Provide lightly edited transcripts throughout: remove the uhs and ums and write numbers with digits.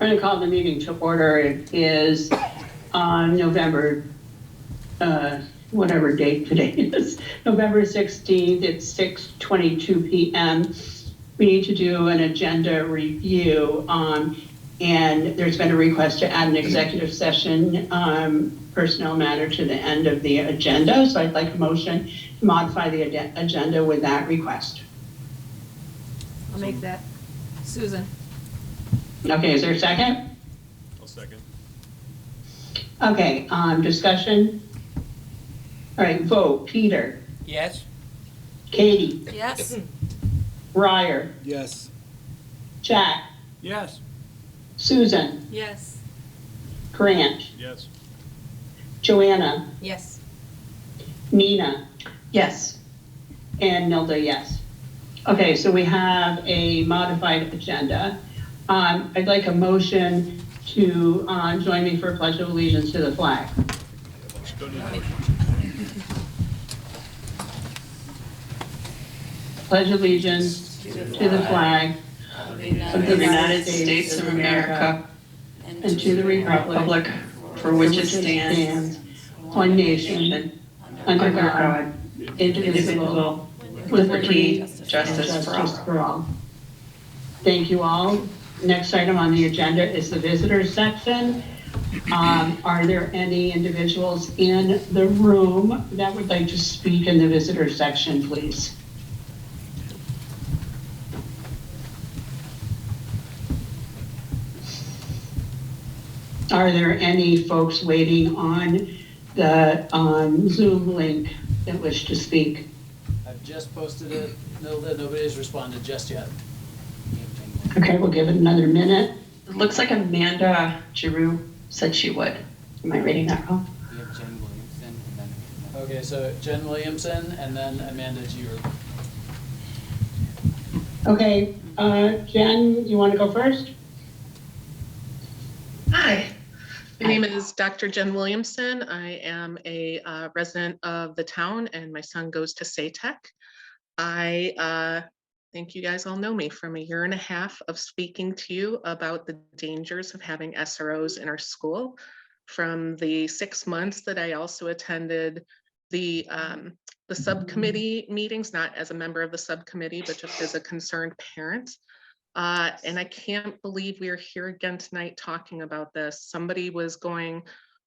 going to call the meeting to order. It is on November, whatever date today is, November 16th. It's 6:22 p.m. We need to do an agenda review, and there's been a request to add an executive session personnel matter to the end of the agenda. So I'd like a motion to modify the agenda with that request. I'll make that. Susan. Okay, is there a second? I'll second. Okay, discussion. All right, vote. Peter. Yes. Katie. Yes. Ryer. Yes. Jack. Yes. Susan. Yes. Grant. Yes. Joanna. Yes. Nina. Yes. And Nilda, yes. Okay, so we have a modified agenda. I'd like a motion to join me for a pledge of allegiance to the flag. Don't need a motion. Pledge allegiance to the flag of the United States of America and to the republic for which it stands, one nation, under God, indivisible, with liberty, justice for all. Thank you all. Next item on the agenda is the visitors section. Are there any individuals in the room that would like to speak in the visitors section, please? Are there any folks waiting on the Zoom link that wish to speak? I've just posted it. Nobody's responded just yet. Okay, we'll give it another minute. It looks like Amanda Giroux said she would. Am I reading that wrong? We have Jen Williamson and then Amanda. Okay, so Jen Williamson and then Amanda Giroux. Okay, Jen, you want to go first? Hi, my name is Dr. Jen Williamson. I am a resident of the town and my son goes to SATEC. I think you guys all know me from 1.5 years of speaking to you about the dangers of having SROs in our school. From the 6 months that I also attended the subcommittee meetings, not as a member of the subcommittee, but just as a concerned parent. And I can't believe we are here again tonight talking about this. Somebody was going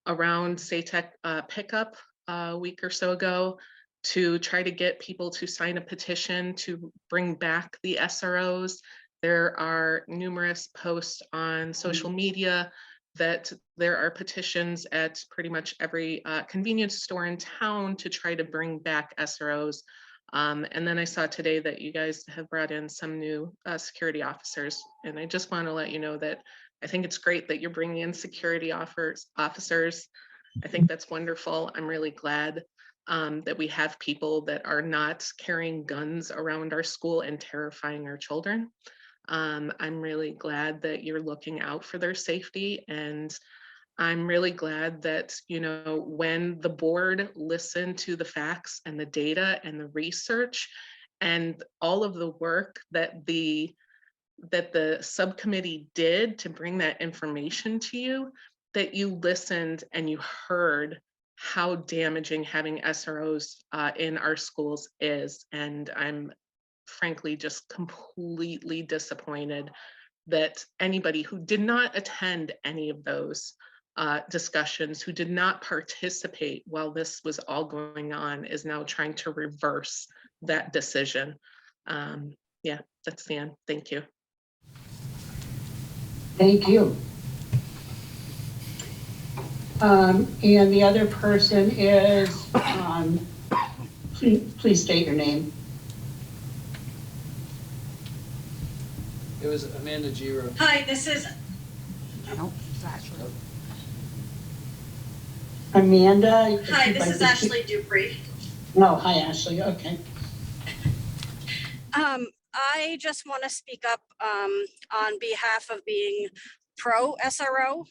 around SATEC pickup a week or so ago to try to get people to sign a petition to bring back the SROs. There are numerous posts on social media that there are petitions at pretty much every convenience store in town to try to bring back SROs. And then I saw today that you guys have brought in some new security officers. And I just want to let you know that I think it's great that you're bringing in security officers. I think that's wonderful. I'm really glad that we have people that are not carrying guns around our school and terrifying our children. I'm really glad that you're looking out for their safety, and I'm really glad that, you know, when the board listened to the facts and the data and the research and all of the work that the subcommittee did to bring that information to you, that you listened and you heard how damaging having SROs in our schools is. And I'm frankly just completely disappointed that anybody who did not attend any of those discussions, who did not participate while this was all going on, is now trying to reverse that decision. Yeah, that's the end. Thank you. Thank you. And the other person is, please state your name. It was Amanda Giroux. Hi, this is Amanda. Hi, this is Ashley Dupree. No, hi Ashley, okay. I just want to speak up on behalf of being pro SRO.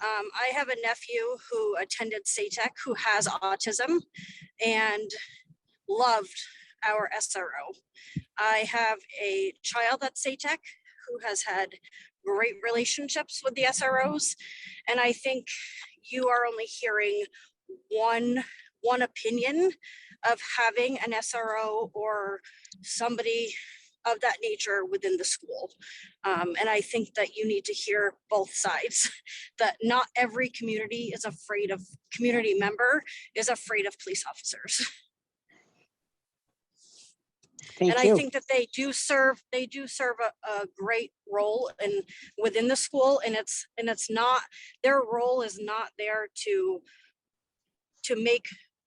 I have a nephew who attended SATEC who has autism and loved our SRO. I have a child at SATEC who has had great relationships with the SROs. And I think you are only hearing one opinion of having an SRO or somebody of that nature within the school. And I think that you need to hear both sides, that not every community member is afraid of police officers. Thank And you. I think that they do serve a great role within the school, and it's not, their role is not there to make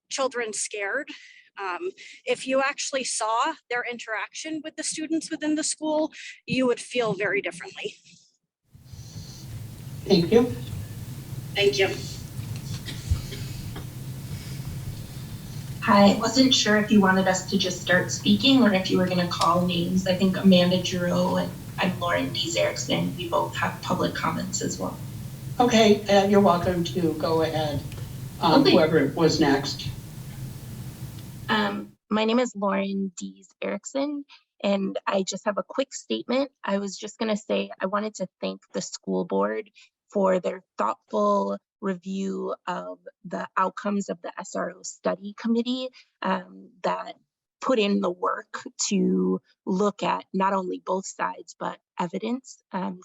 children scared. If you actually saw their interaction with the students within the school, you would feel very differently. Thank you. Thank you. Hi, I wasn't sure if you wanted us to just start speaking or if you were going to call names. I think Amanda Giroux and I'm Lauren Dees Erickson. We both have public comments as well. Okay, you're welcome to go ahead. Okay. Whoever was next. My name is Lauren Dees Erickson, and I just have a quick statement. I was just going to say I wanted to thank the school board for their thoughtful review of the outcomes of the SRO study committee that put in the work to look at not only both sides, but evidence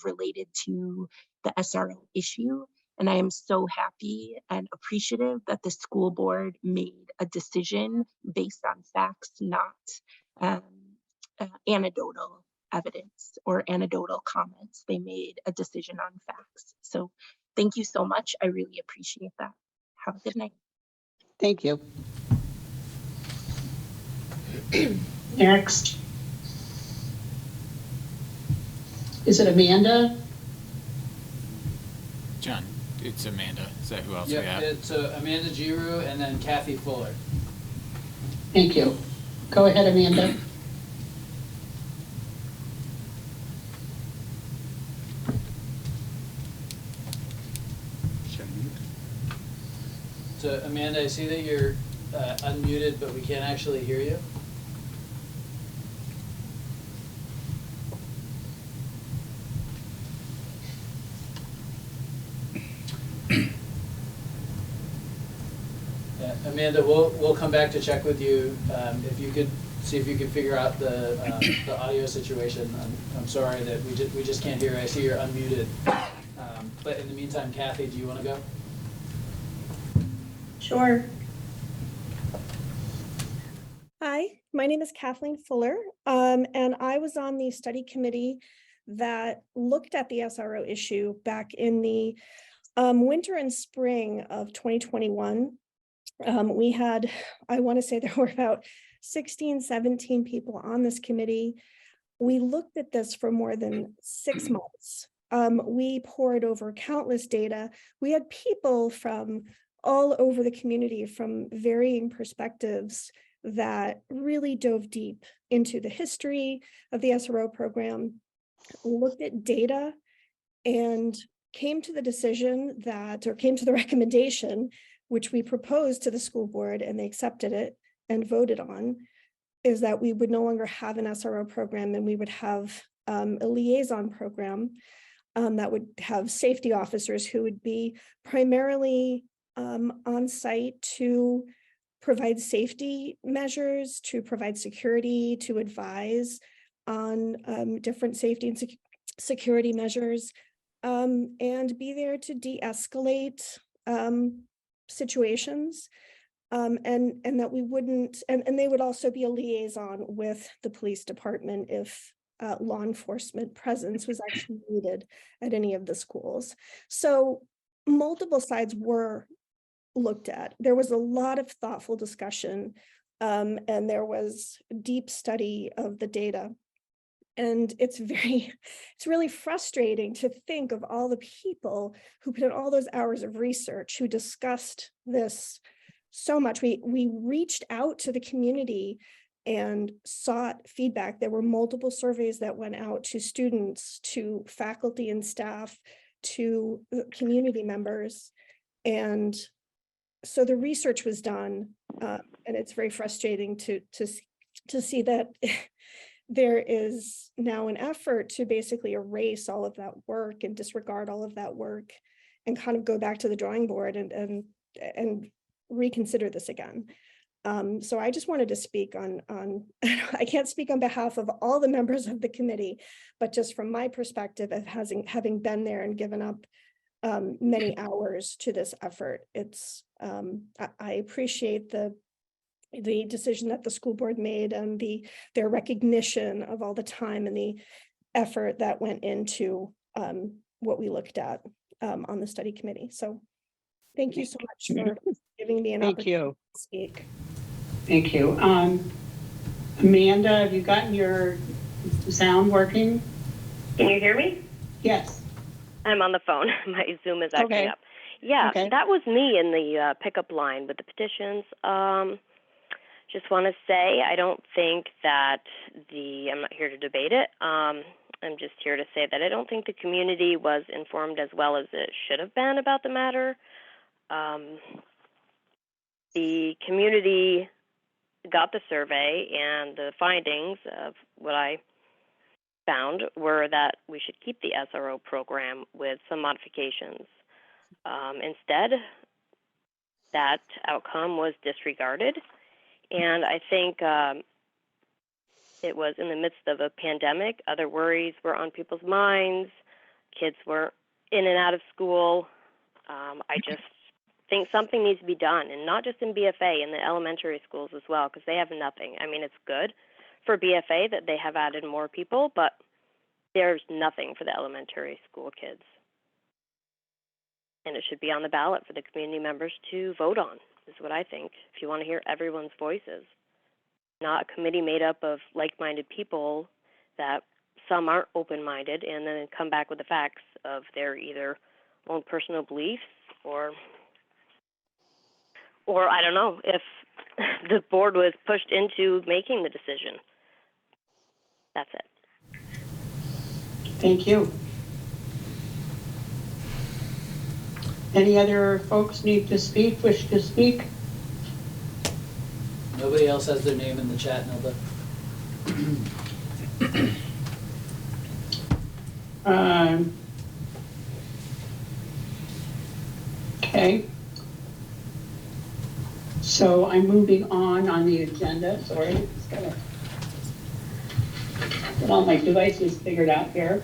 related to the SRO issue. And I am so happy and appreciative that the school board made a decision based on facts, not anecdotal evidence or anecdotal comments. They made a decision on facts. So thank you so much. I really appreciate that. Have a good night. Thank you. Next. Is it Amanda? John, it's Amanda. Is that who else we Yep, have? it's Amanda Giroux and then Kathy Fuller. Thank you. Go ahead, Amanda. So Amanda, I see that you're unmuted, but we can't actually hear you. Amanda, we'll come back to check with you. If you could see if you can figure out the audio situation. I'm sorry that we just can't hear. I see you're unmuted. But in the meantime, Kathy, do you want to go? Sure. Hi, my name is Kathleen Fuller, and I was on the study committee that looked at the SRO issue back in the winter and spring of 2021. We had, I want to say there were about 16, 17 people on this committee. We looked at this for more than 6 months. We poured over countless data. We had people from all over the community from varying perspectives that really dove deep into the history of the SRO program, looked at data, and came to the decision that, or came to the recommendation, which we proposed to the school board and they accepted it and voted on, is that we would no longer have an SRO program and we would have a liaison program that would have safety officers who would be primarily on site to provide safety measures, to provide security, to advise on different safety and security measures, and be there to de-escalate situations, and that we wouldn't, and they would also be a liaison with the police department if law enforcement presence was actually needed at any of the schools. So multiple sides were looked at. There was a lot of thoughtful discussion, and there was deep study of the data. And it's really frustrating to think of all the people who put in all those hours of research, who discussed this so much. We reached out to the community and sought feedback. There were multiple surveys that went out to students, to faculty and staff, to community members. And so the research was done, and it's very frustrating to see that there is now an effort to basically erase all of that work and disregard all of that work and kind of go back to the drawing board and reconsider this again. So I just wanted to speak on I can't speak on behalf of all the members of the committee, but just from my perspective of having been there and given up many hours to this effort. It's I appreciate the decision that the school board made and their recognition of all the time and the effort that went into what we looked at on the study committee. So thank you so much for giving me an Thank opportunity you. to speak. Thank you. Amanda, have you gotten your sound working? Can you hear me? Yes. I'm on the phone. My Zoom is acting Okay. up. Yeah, Okay. that was me in the pickup line with the petitions. Just want to say I don't think that I'm not here to debate it. I'm just here to say that I don't think the community was informed as well as it should have been about the matter. The community got the survey, and the findings of what I found were that we should keep the SRO program with some modifications. Instead, that outcome was disregarded, and I think it was in the midst of a pandemic. Other worries were on people's minds. Kids were in and out of school. I just think something needs to be done, and not just in BFA, in the elementary schools as well, because they have nothing. I mean, it's good for BFA that they have added more people, but there's nothing for the elementary school kids. And it should be on the ballot for the community members to vote on, is what I think, if you want to hear everyone's voices. Not a committee made up of like-minded people that some aren't open-minded and then come back with the facts of their either own personal beliefs or I don't know, if the board was pushed into making the decision. That's it. Thank you. Any other folks wish to speak? Nobody else has their name in the chat, Nilda. Okay. So I'm moving on the agenda. Sorry, just gotta get all my devices figured out here.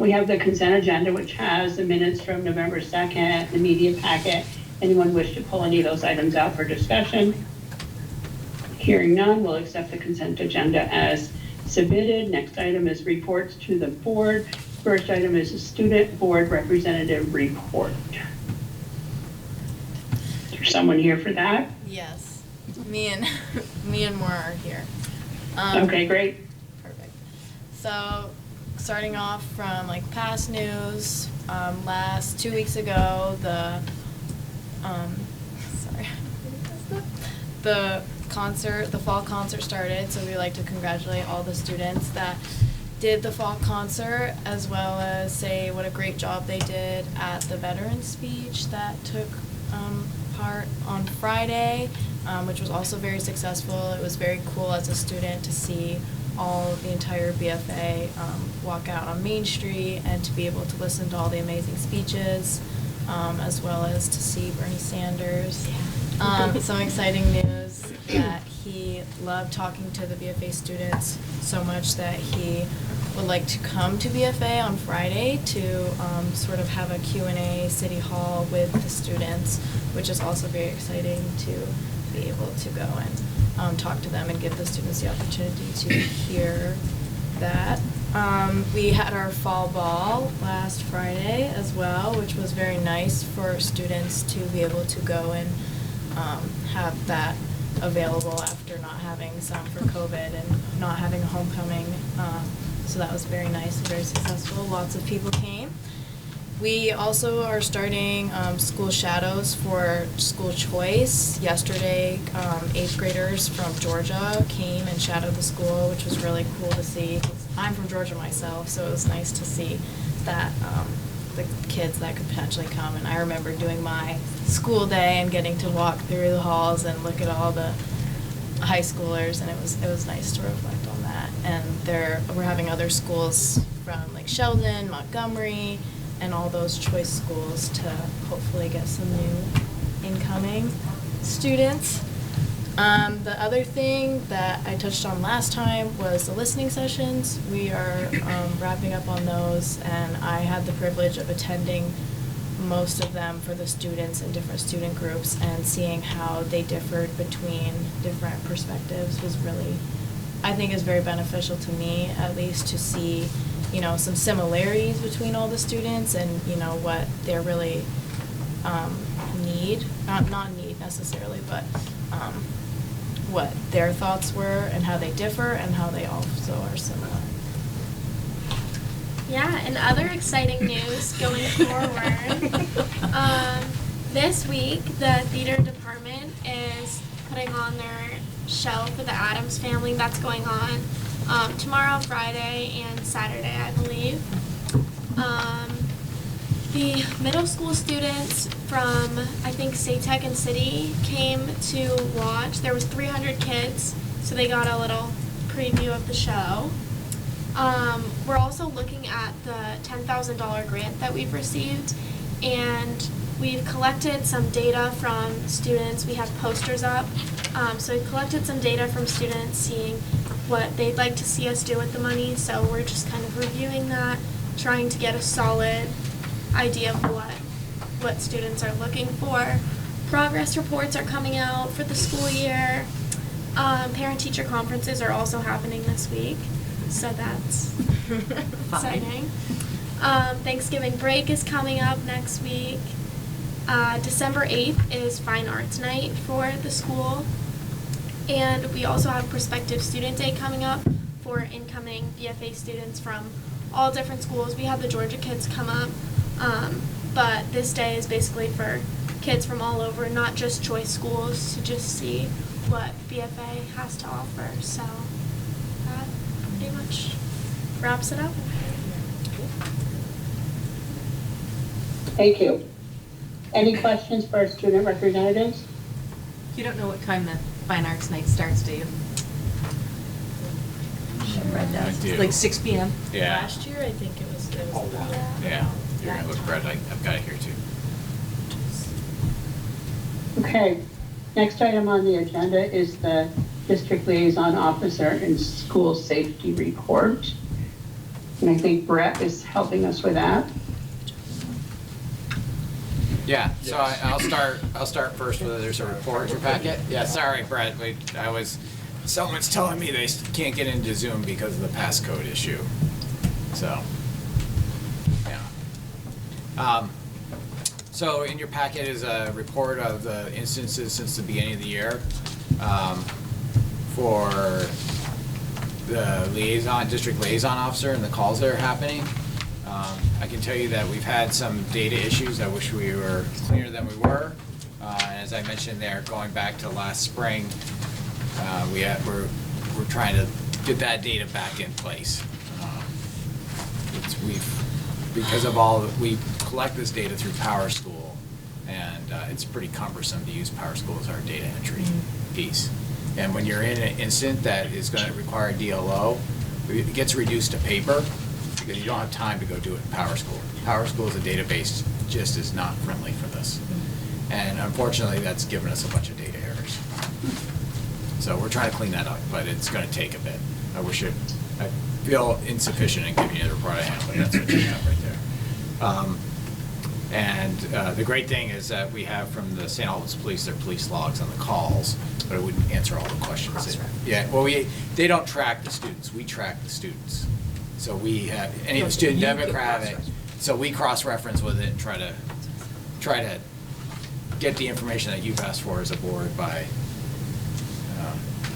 We have the consent agenda, which has the minutes from November 2nd, the media packet. Anyone wish to pull any of those items out for discussion? Hearing none, we'll accept the consent agenda as submitted. Next item is reports to the board. First item is a student board representative report. Is there someone here for that? Yes, me and Maura are here. Okay, great. Perfect. So, starting off from like past news, last 2 weeks ago, the fall concert started. So we like to congratulate all the students that did the fall concert, as well as say what a great job they did at the veterans speech that took part on Friday, which was also very successful. It was very cool as a student to see the entire BFA walk out on Main Street and to be able to listen to all the amazing speeches, as well as to see Bernie Sanders. Some exciting news that he loved talking to the BFA students so much that he would like to come to BFA on Friday to sort of have a Q&A City Hall with the students, which is also very exciting to be able to go and talk to them and give the students the opportunity to hear that. We had our fall ball last Friday as well, which was very nice for students to be able to go and have that available after not having some for COVID and not having a homecoming. So that was very nice and very successful. Lots of people came. We also are starting school shadows for school choice. Yesterday, 8th graders from Georgia came and shadowed the school, which was really cool to see. I'm from Georgia myself, so it was nice to see that the kids that could potentially come. And I remember doing my school day and getting to walk through the halls and look at all the high schoolers, and it was nice to reflect on that. And we're having other schools from like Sheldon, Montgomery, and all those choice schools to hopefully get some new incoming students. The other thing that I touched on last time was the listening sessions. We are wrapping up on those, and I had the privilege of attending most of them for the students in different student groups, and seeing how they differed between different perspectives was really, I think, is very beneficial to me, at least, to see, you know, some similarities between all the students, and, you know, what they're really need, not need necessarily, but what their thoughts were and how they differ and how they also are similar. Yeah, and other exciting news going forward. This week, the theater department is putting on their show for the Addams Family. That's going on tomorrow, Friday, and Saturday, I believe. The middle school students from, I think, SATEC and City came to watch. There was 300 kids, so they got a little preview of the show. We're also looking at the $10,000 grant that we've received, and we've collected some data from students. We have posters up, so we've collected some data from students, seeing what they'd like to see us do with the money. So we're just kind of reviewing that, trying to get a solid idea of what students are looking for. Progress reports are coming out for the school year. Parent-teacher conferences are also happening this week, so that's exciting. Thanksgiving break is coming up next week. December 8th is Fine Arts Night for the school. And we also have Prospective Student Day coming up for incoming BFA students from all different schools. We have the Georgia kids come up, but this day is basically for kids from all over, not just choice schools, to just see what BFA has to offer. So that pretty much wraps it up. Thank you. Any questions for our student representatives? You don't know what time the Fine Arts Night starts, do you? Brett does. I do. Like 6 p.m. Yeah. Last year, I think it was about Yeah. You're gonna look Brett. I've got it here too. Okay, next item on the agenda is the District Liaison Officer and School Safety Report. And I think Brett is helping us with that. Yeah. So I'll start first with there's a report in your packet. Yeah. Sorry, Brett. Someone's telling me they can't get into Zoom because of the passcode issue. So. Yeah. So in your packet is a report of the instances since the beginning of the year for the district liaison officer and the calls that are happening. I can tell you that we've had some data issues. I wish we were cleaner than we were. As I mentioned there, going back to last spring, we're trying to get that data back in place. Because of all that, we collect this data through PowerSchool, and it's pretty cumbersome to use PowerSchool as our data entry piece. And when you're in an incident that is going to require DLO, it gets reduced to paper because you don't have time to go do it in PowerSchool. PowerSchool as a database just is not friendly for this. And unfortunately, that's given us a bunch of data errors. So we're trying to clean that up, but it's going to take a bit. I feel insufficient in giving you the report I have, but that's what you have right there. The great thing is that we have from the St. Albans Police their police logs on the calls, but it wouldn't answer all the questions. Yeah, well, they don't track the students. We track the students. So we have any student demographic. So we cross-reference with it and try to get the information that you've asked for as a board by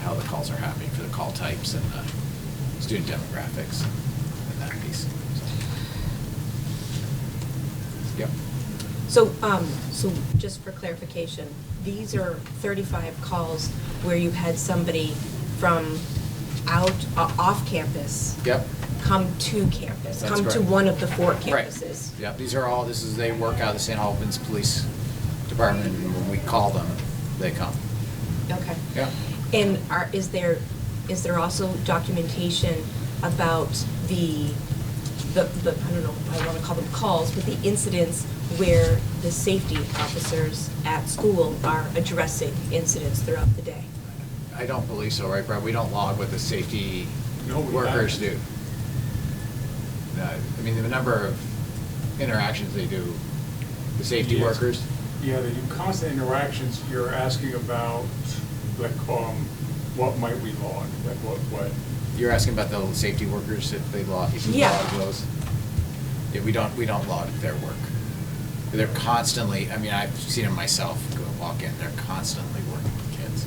how the calls are happening for the call types and the student demographics and that piece. Yep. So just for clarification, these are 35 calls where you had somebody from off campus. Yep. Come to campus, That's come to correct. one of the 4 campuses. Right. Yep. These are all. They work out of the St. Albans Police Department, and when we call them, they come. Okay. Yeah. And is there also documentation about the I don't know, I want to call them calls, but the incidents where the safety officers at school are addressing incidents throughout the day? I don't believe so, right, Brad? We don't log what the safety workers do. I mean, the number of interactions they do, the safety workers. Yeah, they do constant interactions. You're asking about, like, what might we log? Like, what? You're asking about the safety workers, if they log, if we log those? Yeah, we don't log their work. They're constantly, I mean, I've seen them myself, go walk in, they're constantly working with kids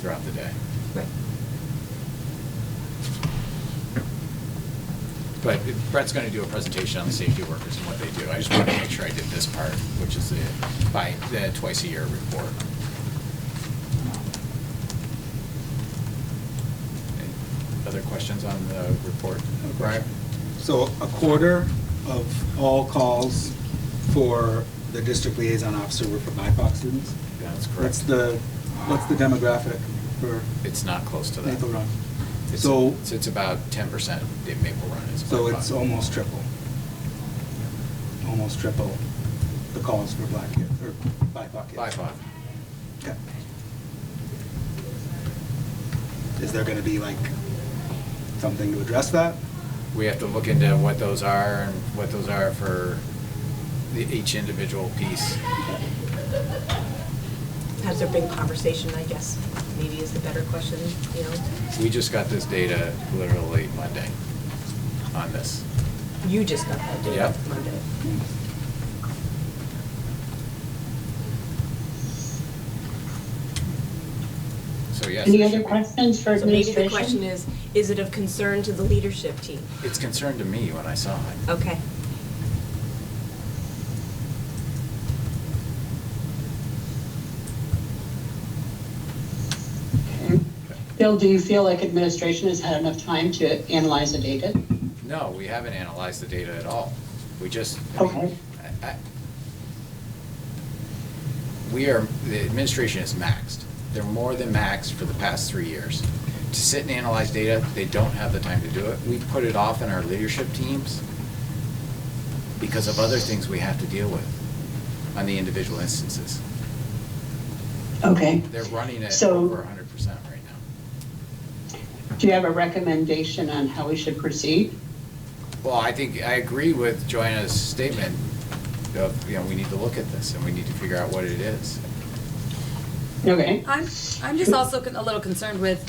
throughout the day. Right. But Brett's going to do a presentation on the safety workers and what they do. I just wanted to make sure I did this part, which is the twice a year report. Any other questions on the report, Brian? So a quarter of all calls for the district liaison officer were for BIPOC students? That's correct. What's the demographic for? It's not close to that. Maple Run. It's about 10% in Maple Run. So it's almost triple. Almost triple the calls for black kids, or BIPOC kids. BIPOC. Okay. Is there going to be like something to address that? We have to look into what those are and what those are for each individual piece. Has there been conversation, I guess, maybe is the better question, you know? We just got this data literally Monday on this. You just got that data Monday. So yes. Any other questions for So maybe administration? the question is it of concern to the leadership team? It's concern to me when I saw it. Okay. Bill, do you feel like administration has had enough time to analyze the data? No, we haven't analyzed the data at all. We just, Okay. The administration is maxed. They're more than maxed for the past 3 years. To sit and analyze data, they don't have the time to do it. We put it off in our leadership teams because of other things we have to deal with on the individual instances. Okay. They're running it So- over 100% right now. Do you have a recommendation on how we should proceed? Well, I think I agree with Joanna's statement of, we need to look at this and we need to figure out what it is. Okay. I'm just also a little concerned with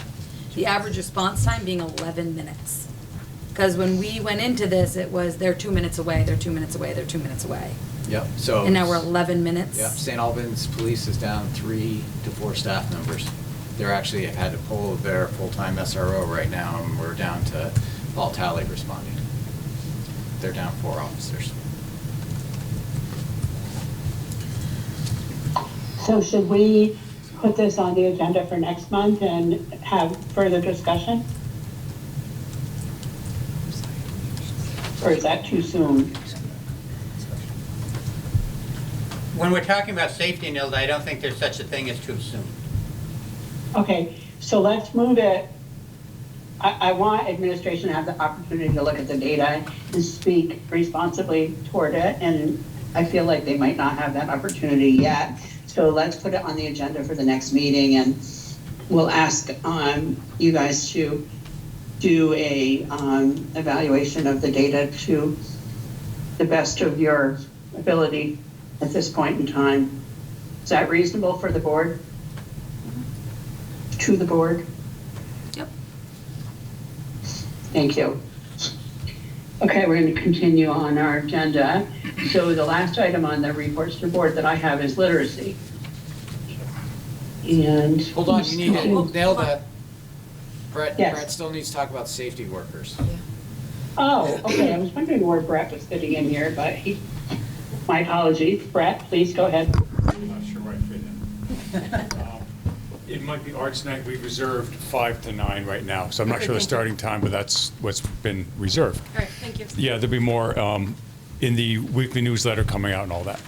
the average response time being 11 minutes. Because when we went into this, it was they're 2 minutes away, they're 2 minutes away, they're 2 minutes away. Yep, so. And now we're 11 minutes. Yep, St. Albans Police is down 3 to 4 staff members. They're actually had to pull their full-time SRO right now, and we're down to Paul Talley responding. They're down 4 officers. So should we put this on the agenda for next month and have further discussion? Or is that too soon? When we're talking about safety, Nilda, I don't think there's such a thing as too soon. Okay, so let's move it. I want administration to have the opportunity to look at the data and speak responsibly toward it, and I feel like they might not have that opportunity yet. So let's put it on the agenda for the next meeting, and we'll ask you guys to do a evaluation of the data to the best of your ability at this point in time. Is that reasonable for the board? To the board? Yep. Thank you. Okay, we're going to continue on our agenda. So the last item on the reports to the board that I have is literacy. And Hold on, you need to nail that. Brett, Yes. Brett still needs to talk about safety workers. Oh, okay, I was wondering where Brett was fitting in here, but my apologies. Brett, please go ahead. I'm not sure where I fit in. It might be Arts Night. We've reserved 5 to 9 right now, so I'm not Okay, sure the thank you. starting time, but that's what's been reserved. All right, thank you. Yeah, there'll be more in the weekly newsletter coming out and all that.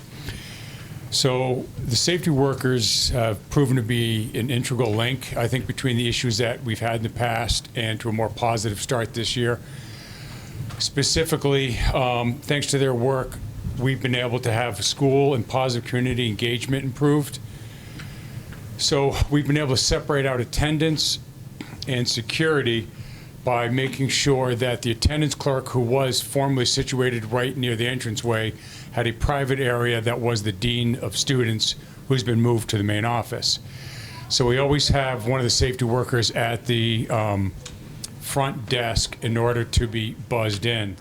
So the safety workers have proven to be an integral link, I think, between the issues that we've had in the past and to a more positive start this year. Specifically, thanks to their work, we've been able to have school and positive community engagement improved. So we've been able to separate out attendance and security by making sure that the attendance clerk, who was formerly situated right near the entranceway, had a private area that was the dean of students, who's been moved to the main office. So we always have one of the safety workers at the front desk in order to be buzzed in.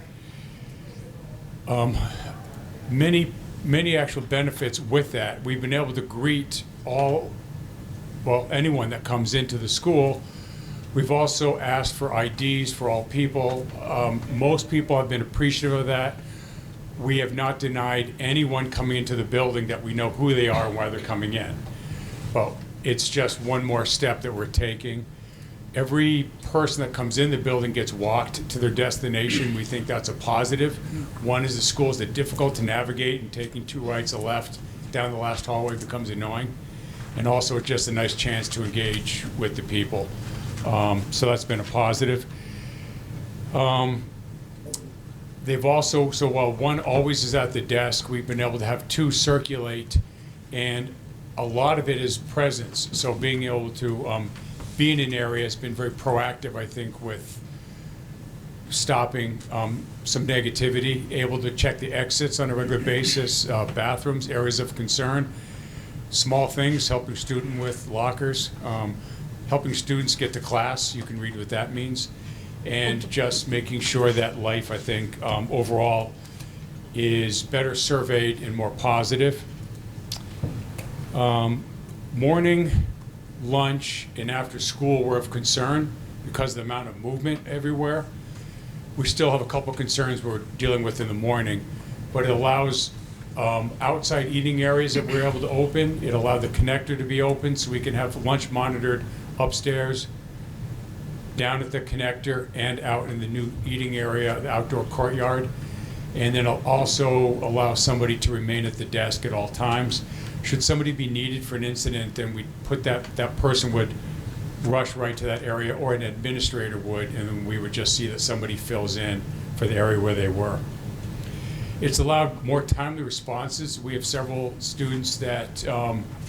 Many actual benefits with that. We've been able to greet anyone that comes into the school. We've also asked for IDs for all people. Most people have been appreciative of that. We have not denied anyone coming into the building that we know who they are and why they're coming in. But it's just one more step that we're taking. Every person that comes in the building gets walked to their destination. We think that's a positive. One is the schools that are difficult to navigate, and taking 2 rights, a left down the last hallway becomes annoying. And also it's just a nice chance to engage with the people. So that's been a positive. They've also, so while one always is at the desk, we've been able to have 2 circulate, and a lot of it is presence. So being able to be in an area has been very proactive, I think, with stopping some negativity, able to check the exits on a regular basis, bathrooms, areas of concern, small things, helping student with lockers, helping students get to class, you can read what that means, and just making sure that life, I think, overall is better surveyed and more positive. Morning, lunch, and after school were of concern because of the amount of movement everywhere. We still have a couple concerns we're dealing with in the morning, but it allows outside eating areas that we're able to open. It allowed the connector to be open so we can have lunch monitored upstairs, down at the connector, and out in the new eating area, the outdoor courtyard. And then it'll also allow somebody to remain at the desk at all times. Should somebody be needed for an incident, then we put that person would rush right to that area, or an administrator would, and then we would just see that somebody fills in for the area where they were. It's allowed more timely responses. We have several students that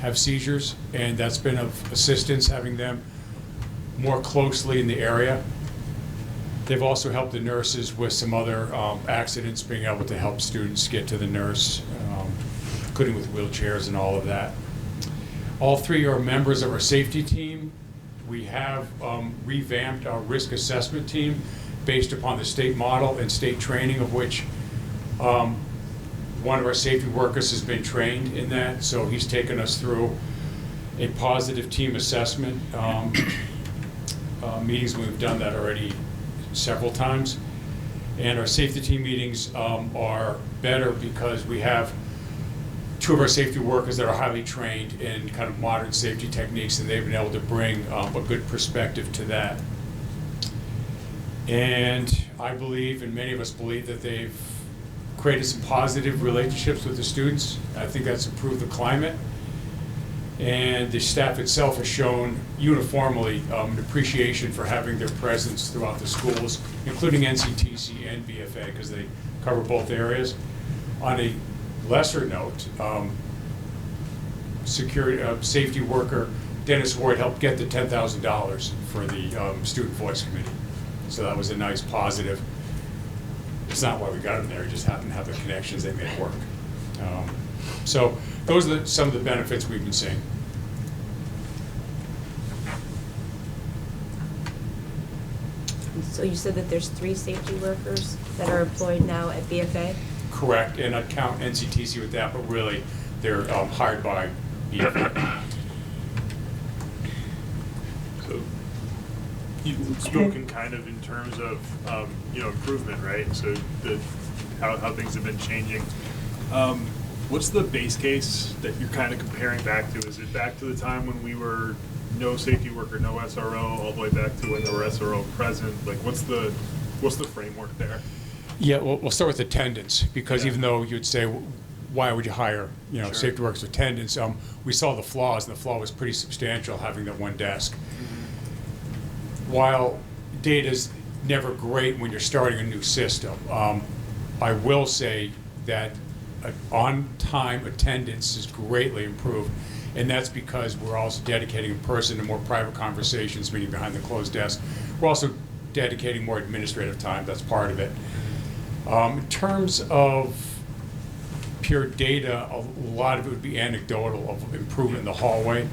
have seizures, and that's been of assistance, having them more closely in the area. They've also helped the nurses with some other accidents, being able to help students get to the nurse, including with wheelchairs and all of that. All 3 are members of our safety team. We have revamped our risk assessment team based upon the state model and state training, of which one of our safety workers has been trained in that, so he's taken us through a positive team assessment meetings. We've done that already several times, and our safety team meetings are better because we have 2 of our safety workers that are highly trained in kind of modern safety techniques, and they've been able to bring a good perspective to that. And I believe, and many of us believe, that they've created some positive relationships with the students. I think that's improved the climate. And the staff itself has shown uniformly an appreciation for having their presence throughout the schools, including NCTC and BFA, because they cover both areas. On a lesser note, safety worker Dennis Ward helped get the $10,000 for the Student Voice Committee. So that was a nice positive. It's not why we got him there, he just happened to have the connections, they made it work. So those are some of the benefits we've been seeing. So you said that there's 3 safety workers that are employed now at BFA? Correct, and I'd count NCTC with that, but really they're hired by BFA. So you've spoken kind of in terms of improvement, right? So how things have been changing. What's the base case that you're kind of comparing back to? Is it back to the time when we were no safety worker, no SRO, all the way back to when there were SRO present? Like, what's the framework there? Yeah, well, we'll start with attendance, because even though you'd say why would you hire, safety workers attendants? We saw the flaws, and the flaw was pretty substantial, having that one desk. While data's never great when you're starting a new system, I will say that on-time attendance is greatly improved, and that's because we're also dedicating a person to more private conversations, meeting behind the closed desk. We're also dedicating more administrative time. That's part of it. In terms of pure data, a lot of it would be anecdotal of improvement in the hallway.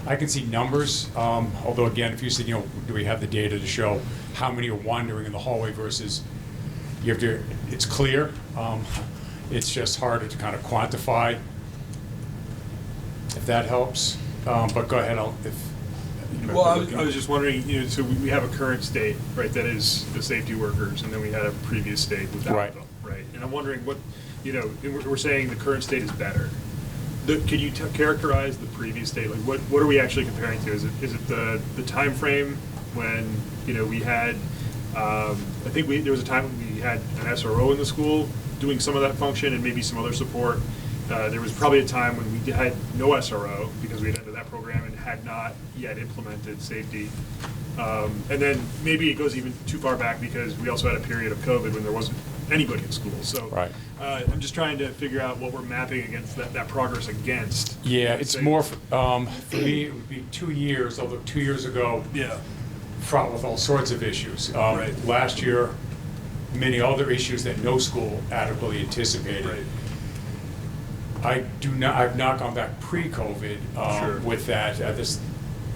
I can see numbers, although again, if you said, do we have the data to show how many are wandering in the hallway versus it's clear. It's just harder to kind of quantify, if that helps. But go ahead, Well, I was just wondering, so we have a current state, right, that is the safety workers, and then we had a previous state without them, right? And I'm wondering what, we're saying the current state is better. Can you characterize the previous state? Like, what are we actually comparing to? Is it the time frame when, we had, I think there was a time when we had an SRO in the school doing some of that function and maybe some other support. There was probably a time when we had no SRO because we had ended that program and had not yet implemented safety. And then maybe it goes even too far back because we also had a period of COVID when there wasn't anybody in school. So I'm just trying to figure out what we're mapping against that progress against. Yeah, it's more, for me, it would be 2 years, although 2 years ago, fraught with all sorts of issues. Last year, many other issues that no school adequately anticipated. I've not gone back pre-COVID with that. This,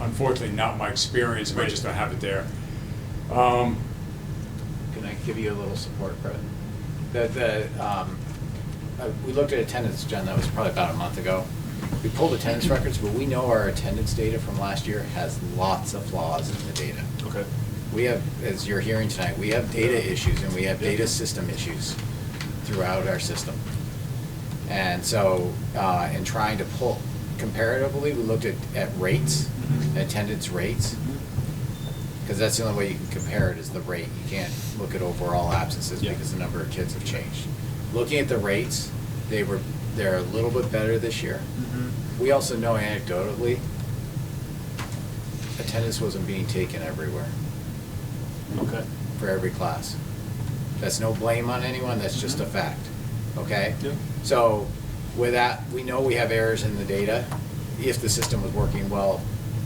unfortunately, not my experience. I just don't have it there. Can I give you a little support, Brett? We looked at attendance, Jen. That was probably about a month ago. We pulled attendance records, but we know our attendance data from last year has lots of flaws in the data. Okay. We have, as you're hearing tonight, we have data issues and we have data system issues throughout our system. And so, in trying to pull comparatively, we looked at rates, attendance rates, because that's the only way you can compare it is the rate. You can't look at overall absences because the number of kids have changed. Looking at the rates, they're a little bit better this year. We also know anecdotally, attendance wasn't being taken everywhere. Okay. For every class. That's no blame on anyone, that's just a fact. Okay? Yeah. So with that, we know we have errors in the data if the system was working well,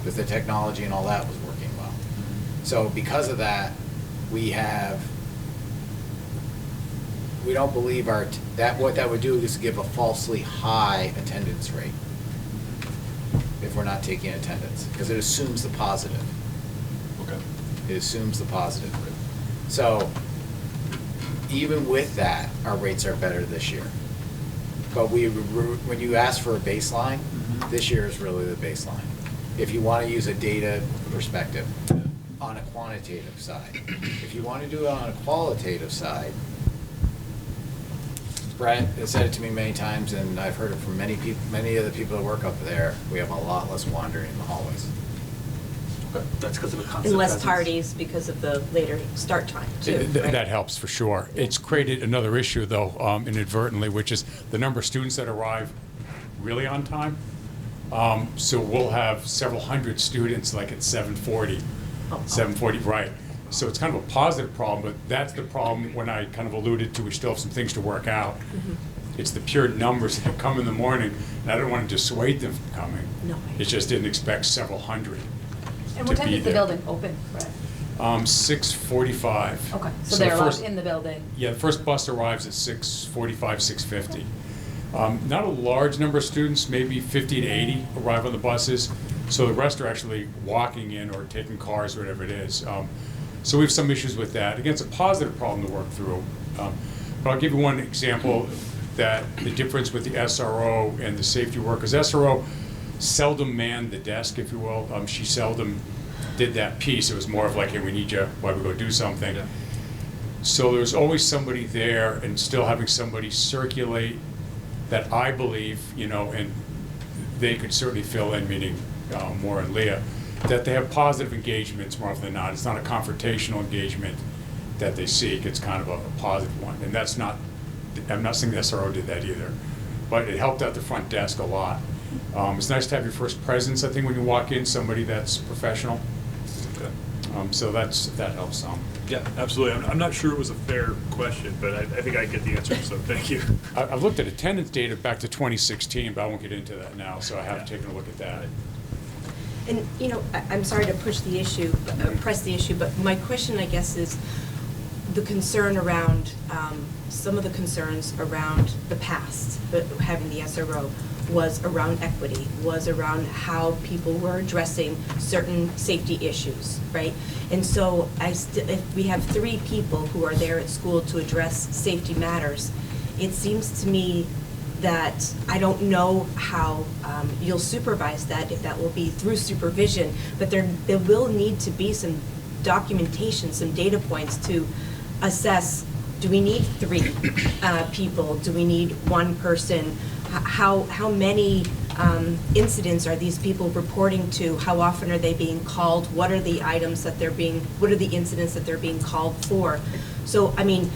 if the technology and all that was working well. So because of that, we don't believe what that would do is give a falsely high attendance rate if we're not taking attendance, because it assumes the positive. Okay. It assumes the positive. So even with that, our rates are better this year. But when you ask for a baseline, this year is really the baseline. If you want to use a data perspective on a quantitative side. If you want to do it on a qualitative side, Brett has said it to me many times, and I've heard it from many people, many of the people that work up there, we have a lot less wandering in the hallways. That's because of the concept. And less tardies because of the later start time, too. Right? That helps for sure. It's created another issue, though, inadvertently, which is the number of students that arrive really on time. So we'll have several hundred students like at 7:40, 7:40, right. So it's kind of a positive problem, but that's the problem when I kind of alluded to we still have some things to work out. It's the pure numbers that come in the morning, and I don't want to dissuade them from coming. No. It just didn't expect several hundred. And what time is the building open, Brett? 6:45. Okay, so they're allowed in the building? Yeah, the first bus arrives at 6:45, 6:50. Not a large number of students, maybe 50 to 80 arrive on the buses. So the rest are actually walking in or taking cars, whatever it is. So we have some issues with that. Again, it's a positive problem to work through. But I'll give you one example that the difference with the SRO and the safety workers. SRO seldom manned the desk, if you will. She seldom did that piece. It was more of like, hey, we need you, why don't we go do something? Yeah. So there's always somebody there, and still having somebody circulate that I believe, and they could certainly fill in, meaning Maura and Leah, that they have positive engagements more often than not. It's not a confrontational engagement that they seek. It's kind of a positive one. And that's not, I'm not saying the SRO did that either. but it helped out the front desk a lot. It's nice to have your first presence, I think, when you walk in, somebody that's professional. So that helps some. Yeah, absolutely. I'm not sure it was a fair question, but I think I get the answer, so thank you. I've looked at attendance data back to 2016, but I won't get into that now, so I have taken a look at that. And, you know, I'm sorry to push the issue, press the issue, but my question, I guess, is the concern around, some of the concerns around the past, having the SRO, was around equity, was around how people were addressing certain safety issues, right? And so if we have 3 people who are there at school to address safety matters, it seems to me that I don't know how you'll supervise that, if that will be through supervision, but there will need to be some documentation, some data points to assess, do we need 3 people? Do we need 1 person? How many incidents are these people reporting to? How often are they being called? What are the items that what are the incidents that they're being called for? So, I mean,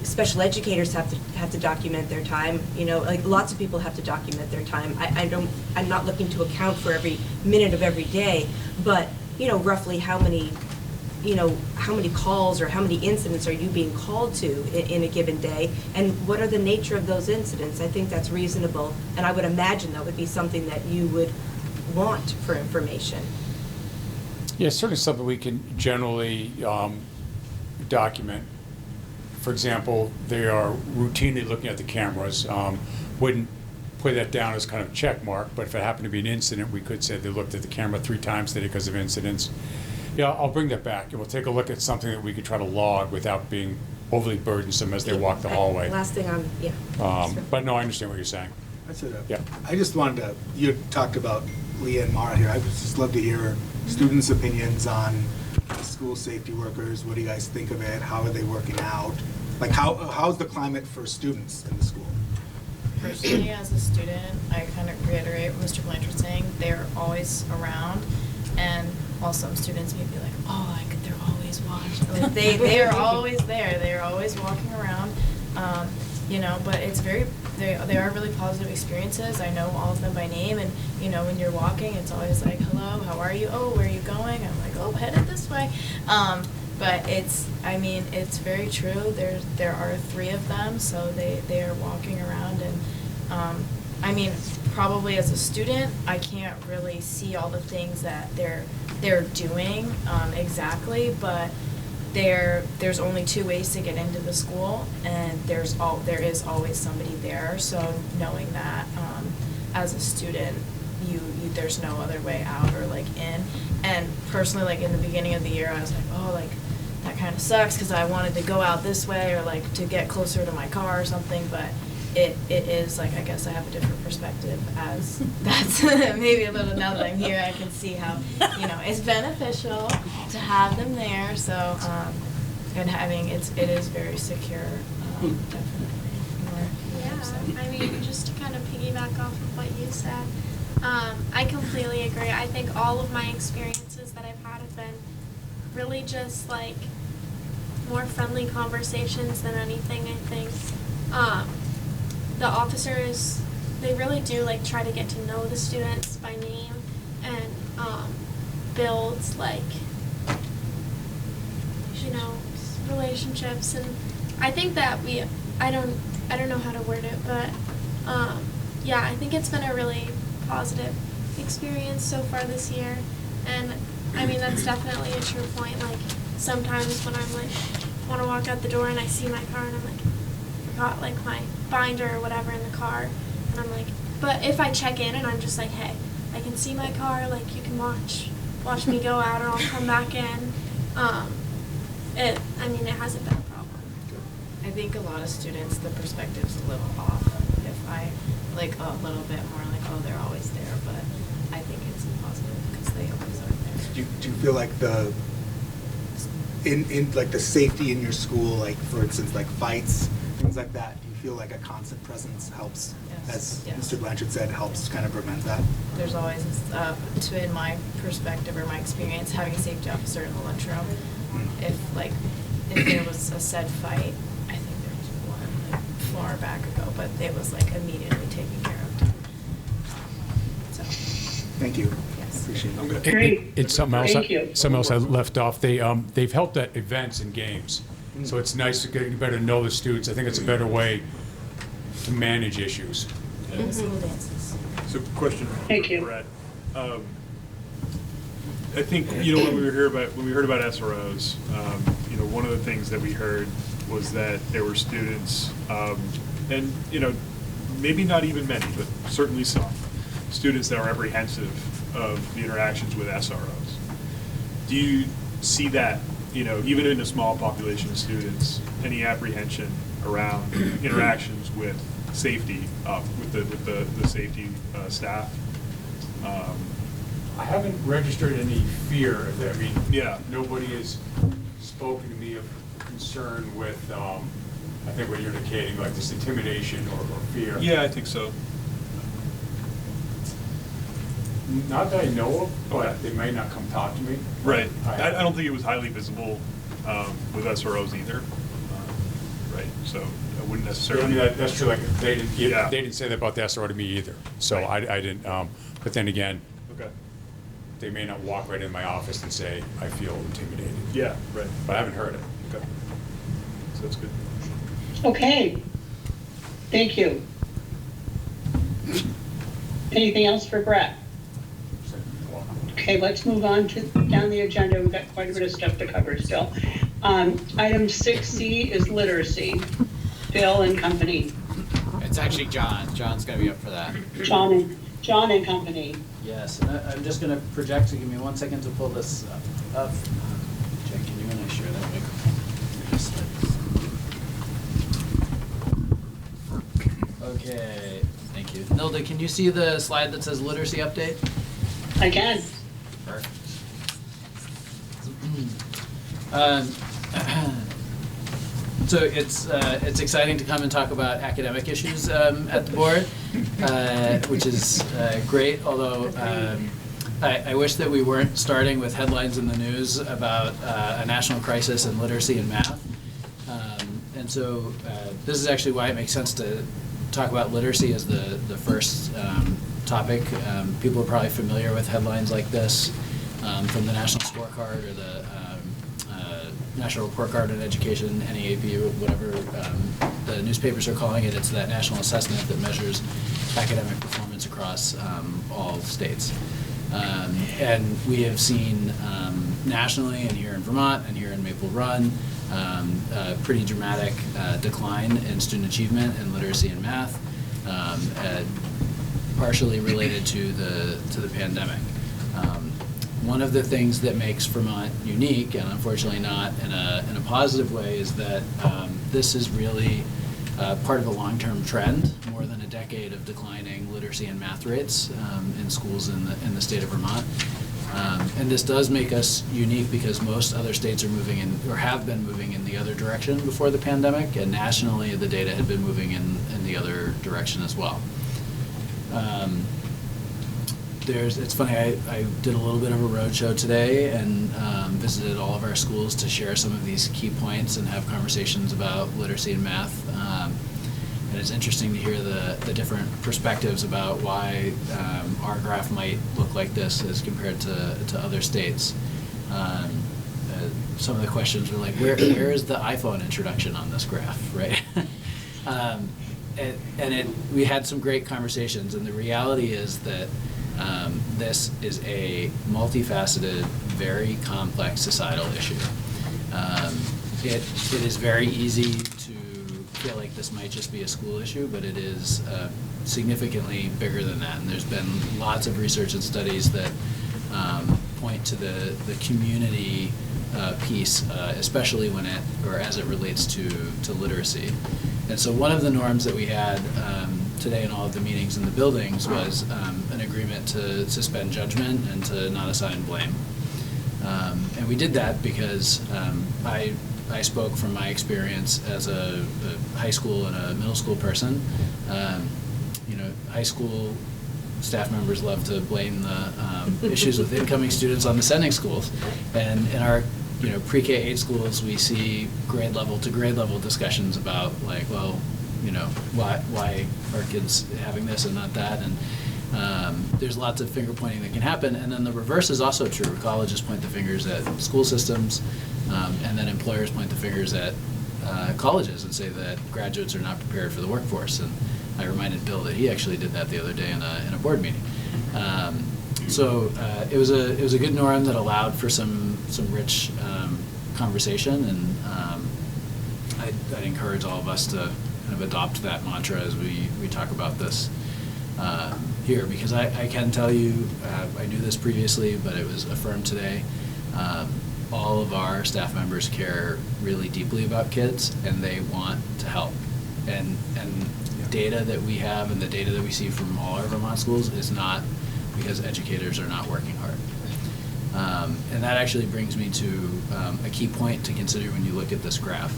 special educators have to document their time. You know, like lots of people have to document their time. I'm not looking to account for every minute of every day, but, you know, roughly how many calls or how many incidents are you being called to in a given day, and what are the nature of those incidents? I think that's reasonable, and I would imagine that would be something that you would want for information. Yeah, it's certainly something we can generally document. For example, they are routinely looking at the cameras. Wouldn't put that down as kind of a check mark, but if it happened to be an incident, we could say they looked at the camera 3 times today because of incidents. Yeah, I'll bring that back, and we'll take a look at something that we could try to log without being overly burdensome as they walk the hallway. Last thing But no, I understand what you're saying. That's it. Yeah. I just wanted to, you talked about Leah and Mara here. I would just love to hear students' opinions on the school safety workers. What do you guys think of it? How are they working out? Like, how's the climate for students in the school? Personally, as a student, I kind of reiterate what Mr. Blanchard was saying. They're always around, and while some students may be like, oh, they're always watching. Like, they are always there. They are always walking around. You know, but it's they are really positive experiences. I know all of them by name, and you know, when you're walking, it's always like, hello, how are you? Oh, where are you going? I'm like, oh, headed this way. But it's very true. There are 3 of them, so they are walking around, and probably as a student, I can't really see all the things that they're doing exactly, but there's only 2 ways to get into the school, and there is always somebody there. So knowing that as a student, there's no other way out or like in. And personally, like in the beginning of the year, I was like, oh, like that kind of sucks because I wanted to go out this way or like to get closer to my car or something, but it is like, I guess I have a different perspective as that's maybe a little, now that I'm here, I can see how, you know, it's beneficial to have them there. So, and it is very secure, definitely. Yeah, I mean, just to kind of piggyback off of what you said, I completely agree. I think all of my experiences that I've had have been really just like more friendly conversations than anything, I think. The officers, they really do like try to get to know the students by name and build like, you know, relationships. And I think that I don't know how to word it, but yeah, I think it's been a really positive experience so far this year. And I mean, that's definitely a true point. Like sometimes when I'm like, want to walk out the door and I see my car and I'm like, forgot like my binder or whatever in the car, and I'm like, but if I check in and I'm just like, hey, I can see my car, like you can watch me go out, or I'll come back in. It hasn't been a problem. I think a lot of students, the perspective's a little off. If I like a little bit more like, oh, they're always there, but I think it's positive because they always are there. Do you feel like in like the safety in your school, like for instance, like fights, things like that, do you feel like a constant presence helps, as Mr. Blanchard said, helps kind of prevent that? There's always, in my perspective or my experience, having a safety officer in the lunchroom. If there was a said fight, I think there was one far back ago, but it was like immediately taken care of. So, Thank you. yes. Appreciate it. Great. It's something else. Thank you. Something else I left off. They've helped at events and games, so it's nice to get better to know the students. I think it's a better way to manage issues. The school dances. So question Thank for you. Brett. I think, when we heard about SROs, one of the things that we heard was that there were students, and, maybe not even many, but certainly some, students that were apprehensive of the interactions with SROs. Do you see that, even in a small population of students, any apprehension around interactions with safety, with the safety staff? I haven't registered any fear. Yeah. Nobody has spoken to me of concern with, I think what you're indicating, like this intimidation or fear. Yeah, I think so. Not that I know of, but they may not come talk to me. Right. I don't think it was highly visible with SROs either. Right. So I wouldn't necessarily. That's true. Like they didn't say that about the SRO to me either. So I didn't. But then again, okay. They may not walk right in my office and say I feel intimidated. Yeah. Right. But I haven't heard it. Okay. So that's good. Okay. Thank you. Anything else for Brett? Okay, let's move on down the agenda. We've got quite a bit of stuff to cover still. Item 6C is literacy. Bill and company. It's actually John. John's going to be up for that. John and company. Yes, and I'm just going to project, so give me 1 second to pull this up. Jen, can you and I share that microphone? Okay, thank you. Nilda, can you see the slide that says literacy update? I can. Perfect. So it's exciting to come and talk about academic issues at the board, which is great. Although I wish that we weren't starting with headlines in the news about a national crisis in literacy and math. And so this is actually why it makes sense to talk about literacy as the first topic. People are probably familiar with headlines like this from the National Scorecard or the National Report Card on Education, NEAP, whatever the newspapers are calling it. It's that national assessment that measures academic performance across all states. And we have seen nationally and here in Vermont and here in Maple Run a pretty dramatic decline in student achievement in literacy and math, partially related to the pandemic. One of the things that makes Vermont unique, and unfortunately not in a positive way, is that this is really part of a long-term trend, more than a decade of declining literacy and math rates in schools in the state of Vermont. And this does make us unique because most other states are moving in, or have been moving in the other direction before the pandemic, and nationally the data had been moving in the other direction as well. It's funny, I did a little bit of a roadshow today and visited all of our schools to share some of these key points and have conversations about literacy and math. And it's interesting to hear the different perspectives about why our graph might look like this as compared to other states. Some of the questions were like, where is the iPhone introduction on this graph, right? We had some great conversations, and the reality is that this is a multifaceted, very complex societal issue. It is very easy to feel like this might just be a school issue, but it is significantly bigger than that. And there's been lots of research and studies that point to the community piece, especially when as it relates to literacy. And so one of the norms that we had today in all of the meetings in the buildings was an agreement to suspend judgment and to not assign blame. And we did that because I spoke from my experience as a high school and a middle school person. High school staff members love to blame the issues with incoming students on the sending schools. And in our pre-K 8 schools, we see grade level to grade level discussions about like, well, why are kids having this and not that, and there's lots of finger pointing that can happen. And then the reverse is also true. Colleges point the fingers at school systems, and then employers point the fingers at colleges and say that graduates are not prepared for the workforce. And I reminded Bill that he actually did that the other day in a board meeting. So it was a good norm that allowed for some rich conversation, and I'd encourage all of us to kind of adopt that mantra as we talk about this here, because I can tell you, I knew this previously, but it was affirmed today. All of our staff members care really deeply about kids, and they want to help. And data that we have and the data that we see from all our Vermont schools is not because educators are not working hard. And that actually brings me to a key point to consider when you look at this graph.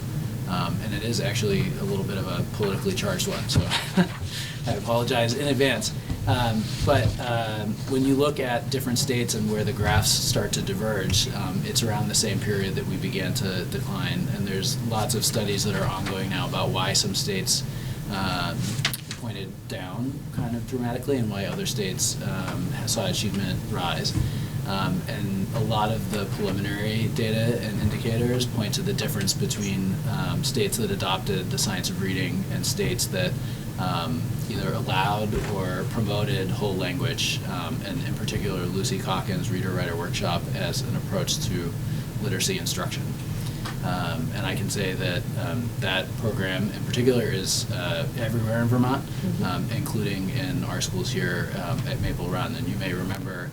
And it is actually a little bit of a politically charged one, so I apologize in advance. But when you look at different states and where the graphs start to diverge, it's around the same period that we began to decline. And there's lots of studies that are ongoing now about why some states pointed down kind of dramatically and why other states saw achievement rise. And a lot of the preliminary data and indicators point to the difference between states that adopted the science of reading and states that either allowed or promoted whole language, and in particular Lucy Calkins' Reader-Writer Workshop as an approach to literacy instruction. And I can say that that program in particular is everywhere in Vermont, including in our schools here at Maple Run. And you may remember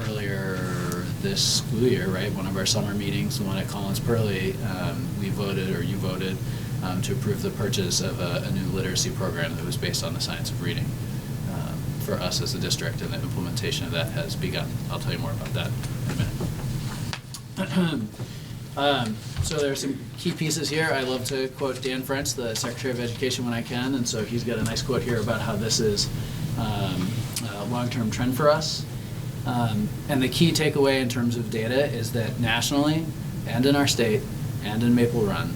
earlier this school year, right, one of our summer meetings, the one at Collins Pearly, we voted, or you voted, to approve the purchase of a new literacy program that was based on the science of reading for us as a district, and the implementation of that has begun. I'll tell you more about that in a minute. So there are some key pieces here. I love to quote Dan French, the Secretary of Education, when I can, and so he's got a nice quote here about how this is a long-term trend for us. And the key takeaway in terms of data is that nationally, and in our state, and in Maple Run,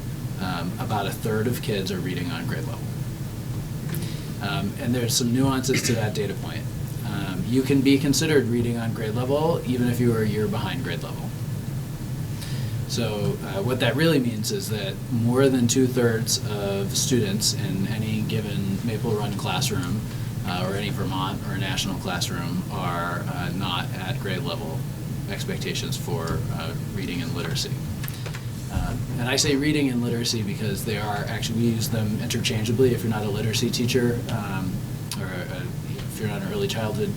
about a third of kids are reading on grade level. And there's some nuances to that data point. You can be considered reading on grade level even if you are a year behind grade level. So what that really means is that more than 2/3 of students in any given Maple Run classroom or any Vermont or national classroom are not at grade level expectations for reading and literacy. And I say reading and literacy because they are actually, we use them interchangeably. If you're not a literacy teacher, or if you're not an early childhood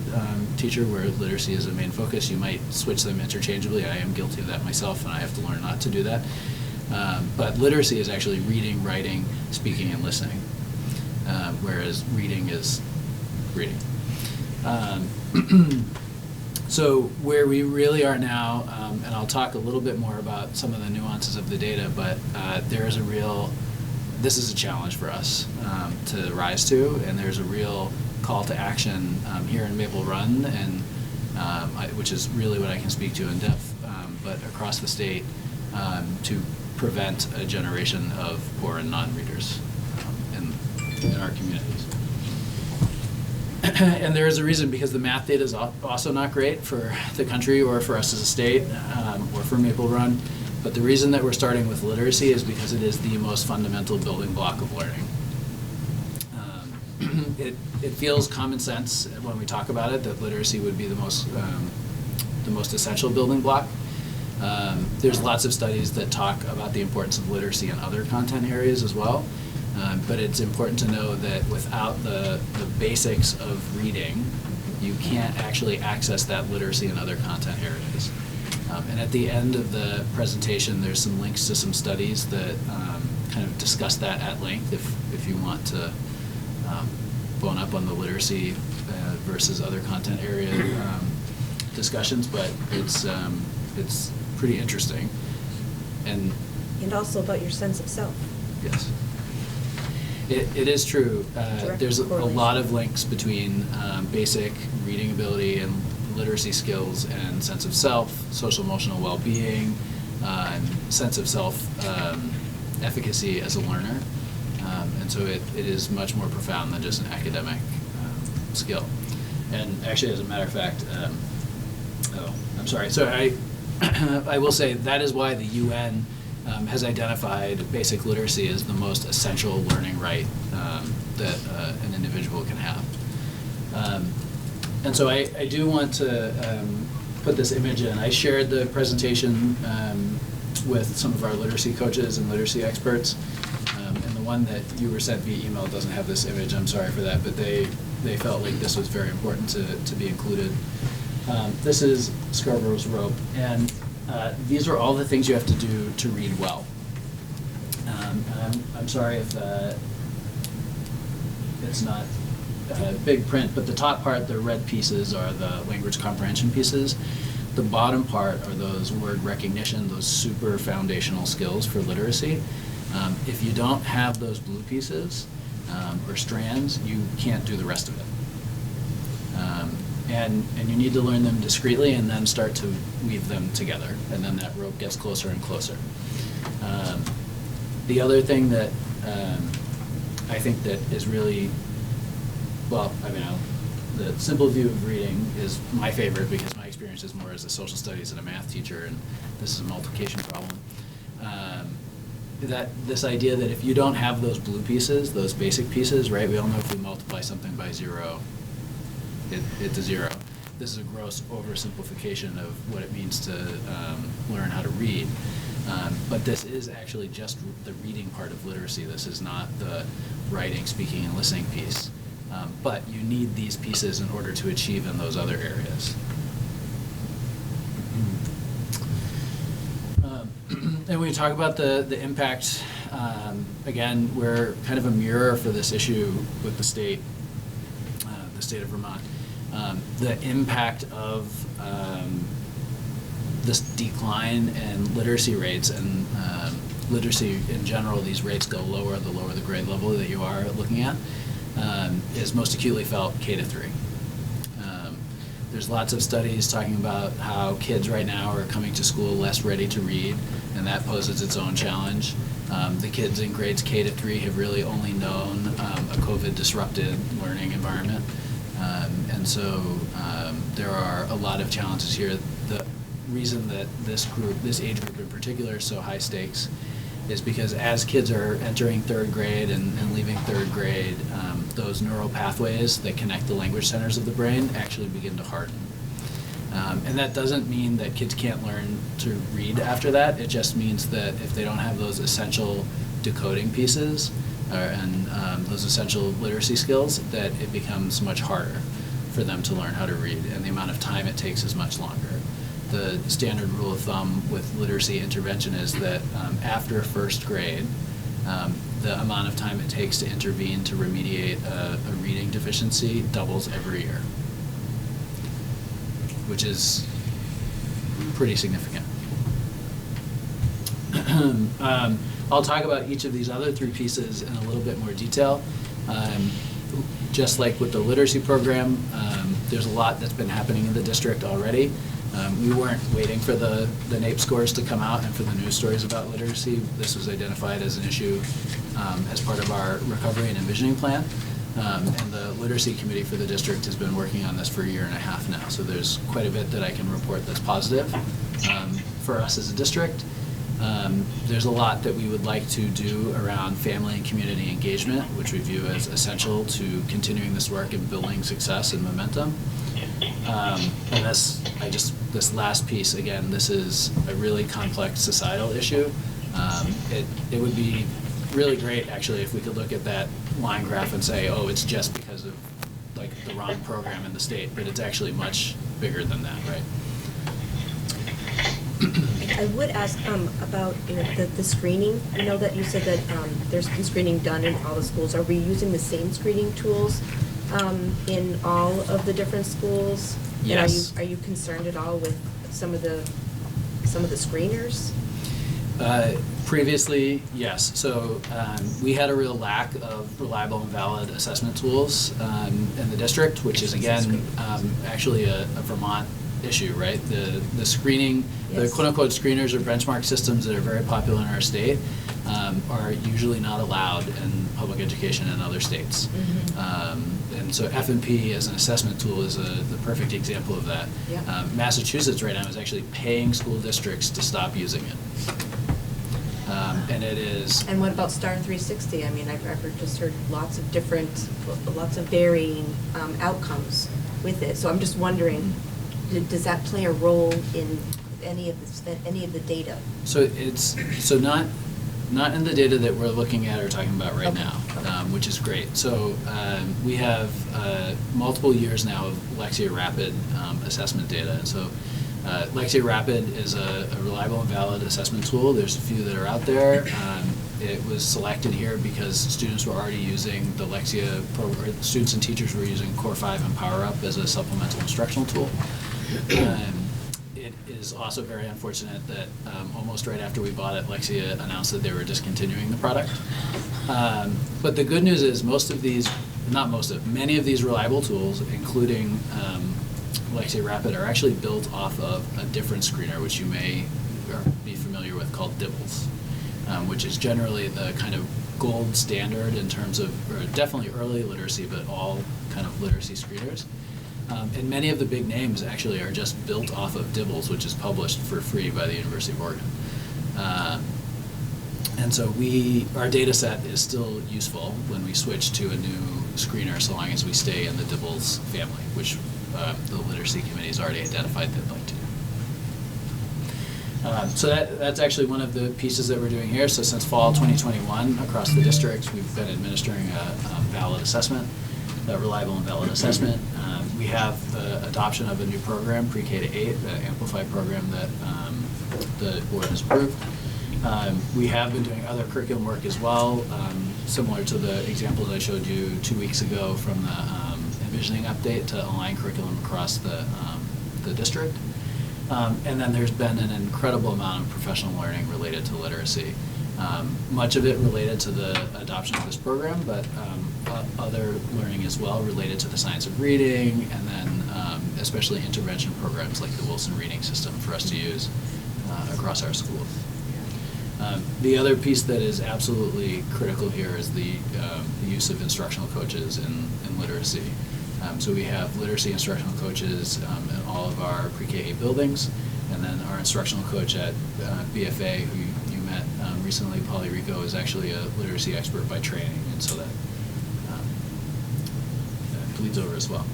teacher where literacy is a main focus, you might switch them interchangeably. I am guilty of that myself, and I have to learn not to do that. But literacy is actually reading, writing, speaking, and listening, whereas reading is reading. So where we really are now, and I'll talk a little bit more about some of the nuances of the data, but there is this is a challenge for us to rise to, and there's a real call to action here in Maple Run, and which is really what I can speak to in depth, but across the state, to prevent a generation of poor and non-readers in our communities. And there is a reason, because the math data is also not great for the country or for us as a state or for Maple Run. But the reason that we're starting with literacy is because it is the most fundamental building block of learning. It feels common sense when we talk about it that literacy would be the most essential building block. There's lots of studies that talk about the importance of literacy in other content areas as well. But it's important to know that without the basics of reading, you can't actually access that literacy in other content areas. And at the end of the presentation, there's some links to some studies that kind of discuss that at length if you want to bone up on the literacy versus other content area discussions, but it's pretty interesting. And also about your sense of self. Yes. It is true. There's a lot of links between basic reading ability and literacy skills and sense of self, social emotional well-being, sense of self efficacy as a learner. And so it is much more profound than just an academic skill. And actually, as a matter of fact, I'm sorry. So I will say that is why the UN has identified basic literacy as the most essential learning right that an individual can have. And so I do want to put this image in. I shared the presentation with some of our literacy coaches and literacy experts. And the one that you were sent via email doesn't have this image. I'm sorry for that, but they felt like this was very important to be included. This is Scarborough's rope, and these are all the things you have to do to read well. And I'm sorry if it's not big print, but the top part, the red pieces, are the language comprehension pieces. The bottom part are those word recognition, those super foundational skills for literacy. If you don't have those blue pieces or strands, you can't do the rest of it. And you need to learn them discreetly and then start to weave them together, and then that rope gets closer and closer. The other thing that I think that is really, well, I mean, the simple view of reading is my favorite because my experience is more as a social studies and a math teacher, and this is a multiplication problem. That this idea that if you don't have those blue pieces, those basic pieces, right? We all know if we multiply something by 0, it's a 0. This is a gross oversimplification of what it means to learn how to read. But this is actually just the reading part of literacy. This is not the writing, speaking, and listening piece. But you need these pieces in order to achieve in those other areas. And when we talk about the impact, again, we're kind of a mirror for this issue with the state of Vermont. The impact of this decline in literacy rates and literacy in general, these rates go lower the lower the grade level that you are looking at, is most acutely felt K to 3. There's lots of studies talking about how kids right now are coming to school less ready to read, and that poses its own challenge. The kids in grades K to 3 have really only known a COVID-disrupted learning environment. And so there are a lot of challenges here. The reason that this age group in particular is so high stakes is because as kids are entering 3rd grade and leaving 3rd grade, those neural pathways that connect the language centers of the brain actually begin to harden. And that doesn't mean that kids can't learn to read after that. It just means that if they don't have those essential decoding pieces and those essential literacy skills, that it becomes much harder for them to learn how to read, and the amount of time it takes is much longer. The standard rule of thumb with literacy intervention is that after 1st grade, the amount of time it takes to intervene to remediate a reading deficiency doubles every year, which is pretty significant. I'll talk about each of these other 3 pieces in a little bit more detail. Just like with the literacy program, there's a lot that's been happening in the district already. We weren't waiting for the NAEP scores to come out and for the news stories about literacy. This was identified as an issue as part of our recovery and envisioning plan. And the literacy committee for the district has been working on this for a year and a half now. So there's quite a bit that I can report that's positive for us as a district. There's a lot that we would like to do around family and community engagement, which we view as essential to continuing this work and building success and momentum. And this last piece, again, this is a really complex societal issue. It would be really great, actually, if we could look at that line graph and say, oh, it's just because of like the wrong program in the state, but it's actually much bigger than that, right? I would ask about the screening. I know that you said that there's been screening done in all the schools. Are we using the same screening tools in all of the different schools? Yes. And are you concerned at all with some of the screeners? Previously, yes. So we had a real lack of reliable and valid assessment tools in the district, which is again actually a Vermont issue, right? The screening, the Yes. quote-unquote screeners or benchmark systems that are very popular in our state are usually not allowed in public education in other states. And so F&P as an assessment tool is the perfect example of that. Yep. Massachusetts right now is actually paying school districts to stop using it. And it is. And what about Star 360? I mean, I've just heard lots of varying outcomes with it. So I'm just wondering, does that play a role in any of the data? So it's not in the data that we're looking at or talking about right now, which is great. So we have multiple years now of Lexia Rapid assessment data. And so Lexia Rapid is a reliable and valid assessment tool. There's a few that are out there. It was selected here because students were already using the Lexia program. Students and teachers were using Core 5 and Power Up as a supplemental instructional tool. It is also very unfortunate that almost right after we bought it, Lexia announced that they were discontinuing the product. But the good news is many of these reliable tools, including Lexia Rapid, are actually built off of a different screener, which you may be familiar with, called DIBELS, which is generally the kind of gold standard in terms of, or definitely early literacy, but all kind of literacy screeners. And many of the big names actually are just built off of DIBELS, which is published for free by the University of Oregon. And so our data set is still useful when we switch to a new screener, so long as we stay in the DIBELS family, which the literacy committee has already identified they'd like to do. So that's actually one of the pieces that we're doing here. So since fall 2021, across the districts, we've been administering a valid assessment, a reliable and valid assessment. We have the adoption of a new program, pre-K to 8, the Amplified program that the board has approved. We have been doing other curriculum work as well, similar to the examples I showed you 2 weeks ago from the envisioning update to align curriculum across the district. And then there's been an incredible amount of professional learning related to literacy. Much of it related to the adoption of this program, but other learning as well related to the science of reading, and then especially intervention programs like the Wilson Reading System for us to use across our schools. The other piece that is absolutely critical here is the use of instructional coaches in literacy. So we have literacy instructional coaches in all of our pre-K buildings, and then our instructional coach at BFA, who you met recently, Polly Rico, is actually a literacy expert by training, and so that bleeds over as well.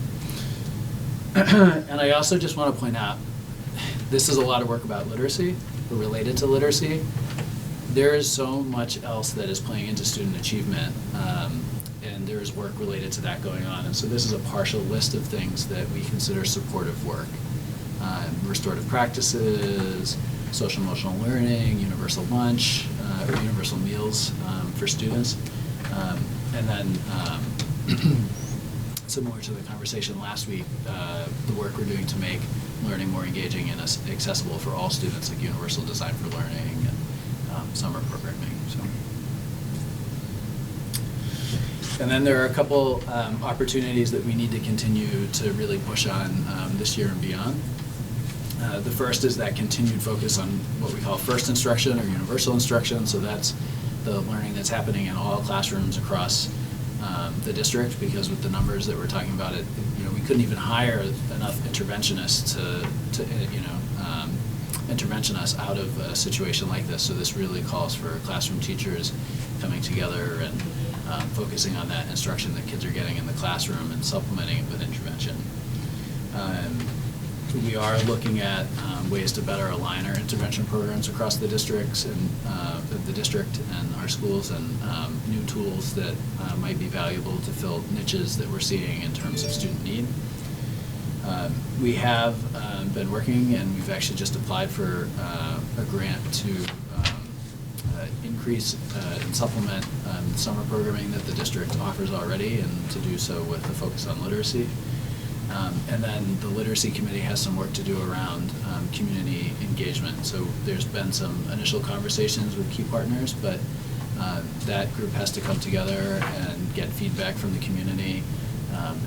And I also just want to point out, this is a lot of work about literacy, or related to literacy. There is so much else that is playing into student achievement, and there is work related to that going on. And so this is a partial list of things that we consider supportive work. Restorative practices, social emotional learning, universal lunch, or universal meals for students. And then similar to the conversation last week, the work we're doing to make learning more engaging and accessible for all students, like universal design for learning and summer programming. So. And then there are a couple opportunities that we need to continue to really push on this year and beyond. The first is that continued focus on what we call first instruction or universal instruction. So that's the learning that's happening in all classrooms across the district, because with the numbers that we're talking about, we couldn't even hire enough interventionists to intervention us out of a situation like this. So this really calls for classroom teachers coming together and focusing on that instruction that kids are getting in the classroom and supplementing it with intervention. We are looking at ways to better align our intervention programs across the districts and the district and our schools, and new tools that might be valuable to fill niches that we're seeing in terms of student need. We have been working, and we've actually just applied for a grant to increase and supplement summer programming that the district offers already, and to do so with a focus on literacy. And then the Literacy Committee has some work to do around community engagement. So there's been some initial conversations with key partners, but that group has to come together and get feedback from the community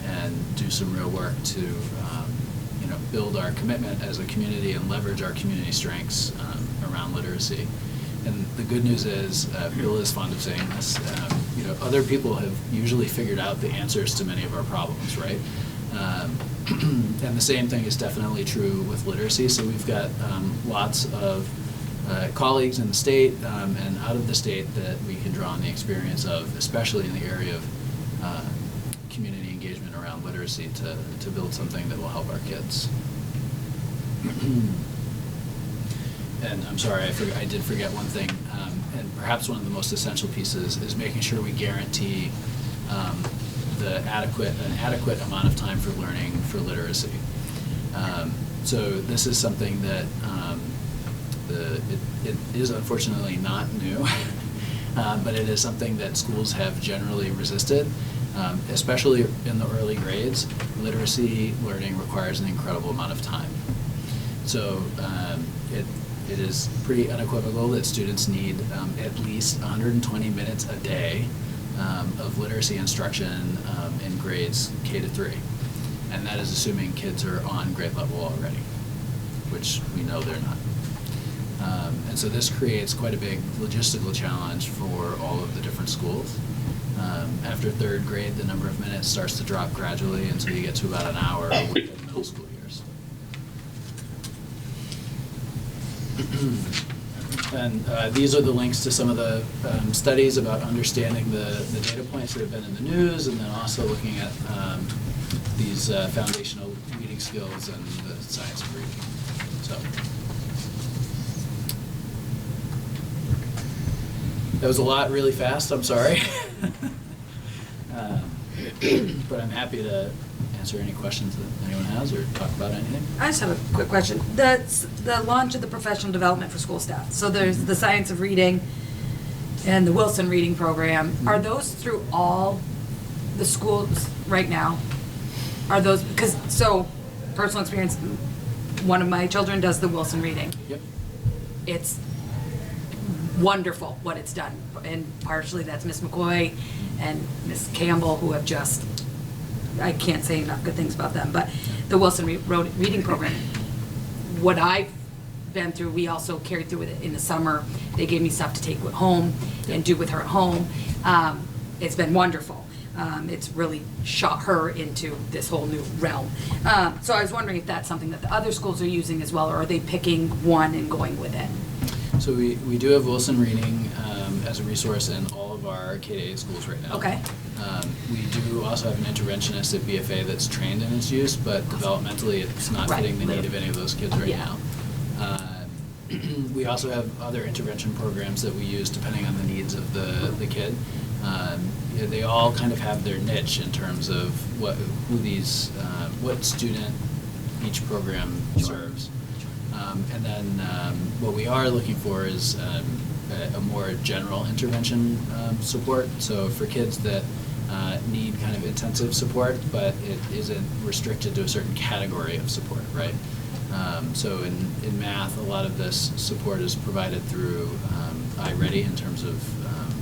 and do some real work to build our commitment as a community and leverage our community strengths around literacy. And the good news is, Bill is fond of saying this, other people have usually figured out the answers to many of our problems, right? And the same thing is definitely true with literacy. So we've got lots of colleagues in the state and out of the state that we can draw on the experience of, especially in the area of community engagement around literacy to build something that will help our kids. And I'm sorry, I did forget one thing, and perhaps one of the most essential pieces is making sure we guarantee an adequate amount of time for learning for literacy. So this is something that it is unfortunately not new, but it is something that schools have generally resisted, especially in the early grades. Literacy learning requires an incredible amount of time. So it is pretty unequivocal that students need at least 120 minutes a day of literacy instruction in grades K to 3. And that is assuming kids are on grade level already, which we know they're not. And so this creates quite a big logistical challenge for all of the different schools. After 3rd grade, the number of minutes starts to drop gradually until you get to about an hour within middle school years. And these are the links to some of the studies about understanding the data points that have been in the news, and then also looking at these foundational reading skills and the science of reading. So that was a lot really fast, I'm sorry. But I'm happy to answer any questions that anyone has or talk about anything. I just have a quick question. The launch of the professional development for school staff. So there's the science of reading and the Wilson reading program. Are those through all the schools right now? Are those, because, so personal experience, one of my children does the Wilson reading. Yep. It's wonderful what it's done. And partially that's Miss McCoy and Miss Campbell, who have just, I can't say enough good things about them, but the Wilson reading program, what I've been through, we also carried through with it in the summer. They gave me stuff to take home and do with her at home. It's been wonderful. It's really shot her into this whole new realm. So I was wondering if that's something that the other schools are using as well, or are they picking one and going with it? So we do have Wilson Reading as a resource in all of our K-8 schools right now. Okay. We do also have an interventionist at BFA that's trained in its use, but developmentally it's not fitting the need of any of those kids right now. We also have other intervention programs that we use depending on the needs of the kid. They all kind of have their niche in terms of what student each program serves. And then what we are looking for is a more general intervention support. So for kids that need kind of intensive support, but it isn't restricted to a certain category of support, right? So in math, a lot of this support is provided through iReady in terms of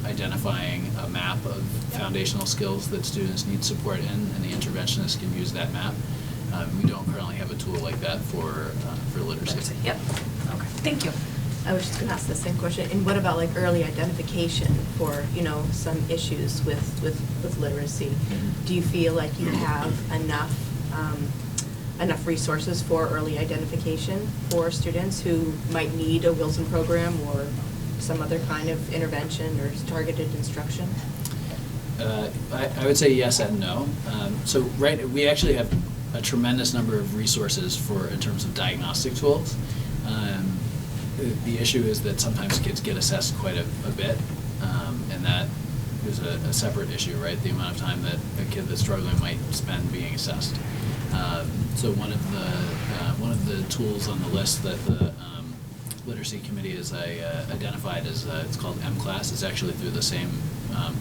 identifying a map of foundational skills that students need support in, and the interventionist can use that map. We don't currently have a tool like that for literacy. Yep. Okay. Thank you. I was just going to ask the same question. And what about like early identification for, some issues with literacy? Do you feel like you have enough resources for early identification for students who might need a Wilson program or some other kind of intervention or targeted instruction? I would say yes and no. So we actually have a tremendous number of resources in terms of diagnostic tools. The issue is that sometimes kids get assessed quite a bit, and that is a separate issue, right? The amount of time that a kid that's struggling might spend being assessed. So one of the tools on the list that the literacy committee has identified is it's called MClass. It's actually through the same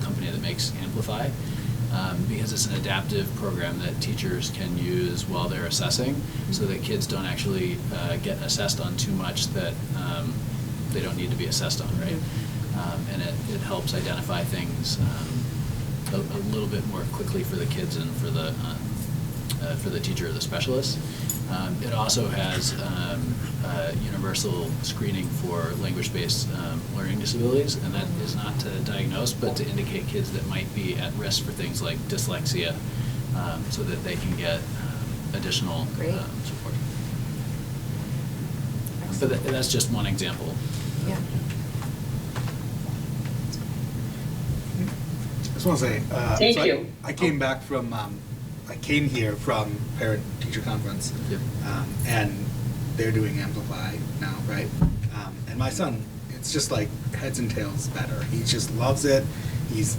company that makes Amplify, because it's an adaptive program that teachers can use while they're assessing, so that kids don't actually get assessed on too much that they don't need to be assessed on, right? And it helps identify things a little bit more quickly for the kids and for the teacher or the specialist. It also has universal screening for language-based learning disabilities, and that is not to diagnose, but to indicate kids that might be at risk for things like dyslexia, so that they can get additional support. But that's just one example. Yeah. I just want to say, Thank so you. I came back from, I came here from parent-teacher conference, and they're doing Amplify now, right? And my son, it's just like heads and tails better. He just loves it. He's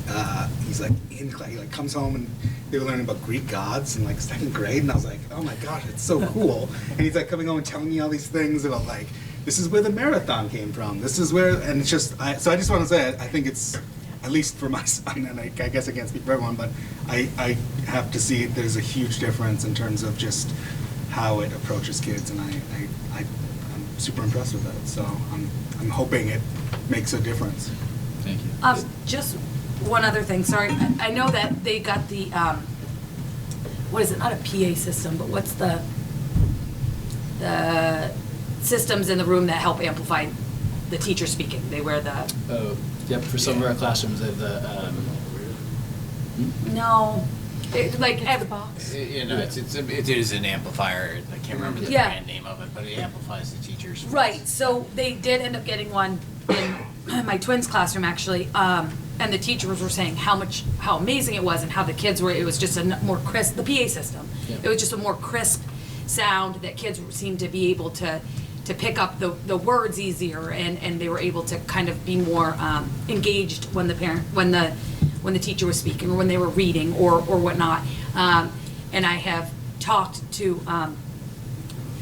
like in class. He like comes home and they were learning about Greek gods in like 2nd grade, and I was like, oh my gosh, it's so cool. And he's like coming home and telling me all these things about like, this is where the marathon came from. This is where, and it's just, so I just want to say, I think it's, at least for my son, and I guess I can't speak for everyone, but I have to see there's a huge difference in terms of just how it approaches kids, and I'm super impressed with it. So I'm hoping it makes a difference. Thank you. Just one other thing, sorry. I know that they got the, what is it, not a PA system, but what's the systems in the room that help amplify the teacher speaking? They wear the... Oh, yep, for some of our classrooms, they have the... No. Like it is an amplifier. I can't remember the brand name of it, but it amplifies the teachers. Right. So they did end up getting one in my twins' classroom, actually, and the teachers were saying how amazing it was, and how the kids were. It was just a more crisp. The PA system. Yep. It was just a more crisp sound that kids seemed to be able to pick up the words easier, and they were able to kind of be more engaged when the teacher was speaking, or when they were reading, or whatnot. And I have talked to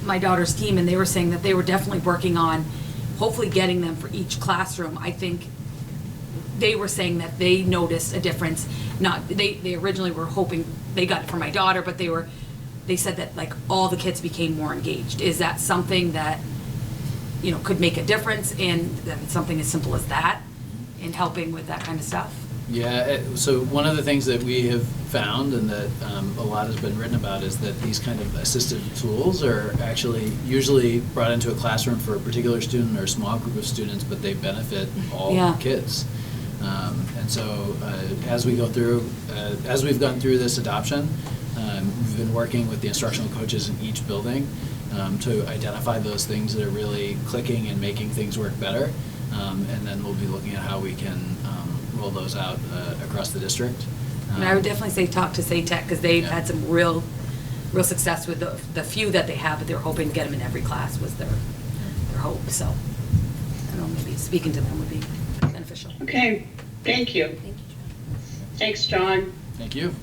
my daughter's team, and they were saying that they were definitely working on hopefully getting them for each classroom. I think they were saying that they noticed a difference. They originally were hoping they got it for my daughter, but they said that like all the kids became more engaged. Is that something that could make a difference in something as simple as that, in helping with that kind of stuff? Yeah, so one of the things that we have found, and that a lot has been written about, is that these kind of assistive tools are actually usually brought into a classroom for a particular student or a small group of students, but they benefit all kids. And so as we've gone through this adoption, we've been working with the instructional coaches in each building to identify those things that are really clicking and making things work better. And then we'll be looking at how we can roll those out across the district. And I would definitely say talk to SATEC, because they've had some real success with the few that they have, but they're hoping to get them in every class was their hope. So I don't know, maybe speaking to them would be beneficial. Okay, thank you. Thank you, John. Thanks, John. Thank you.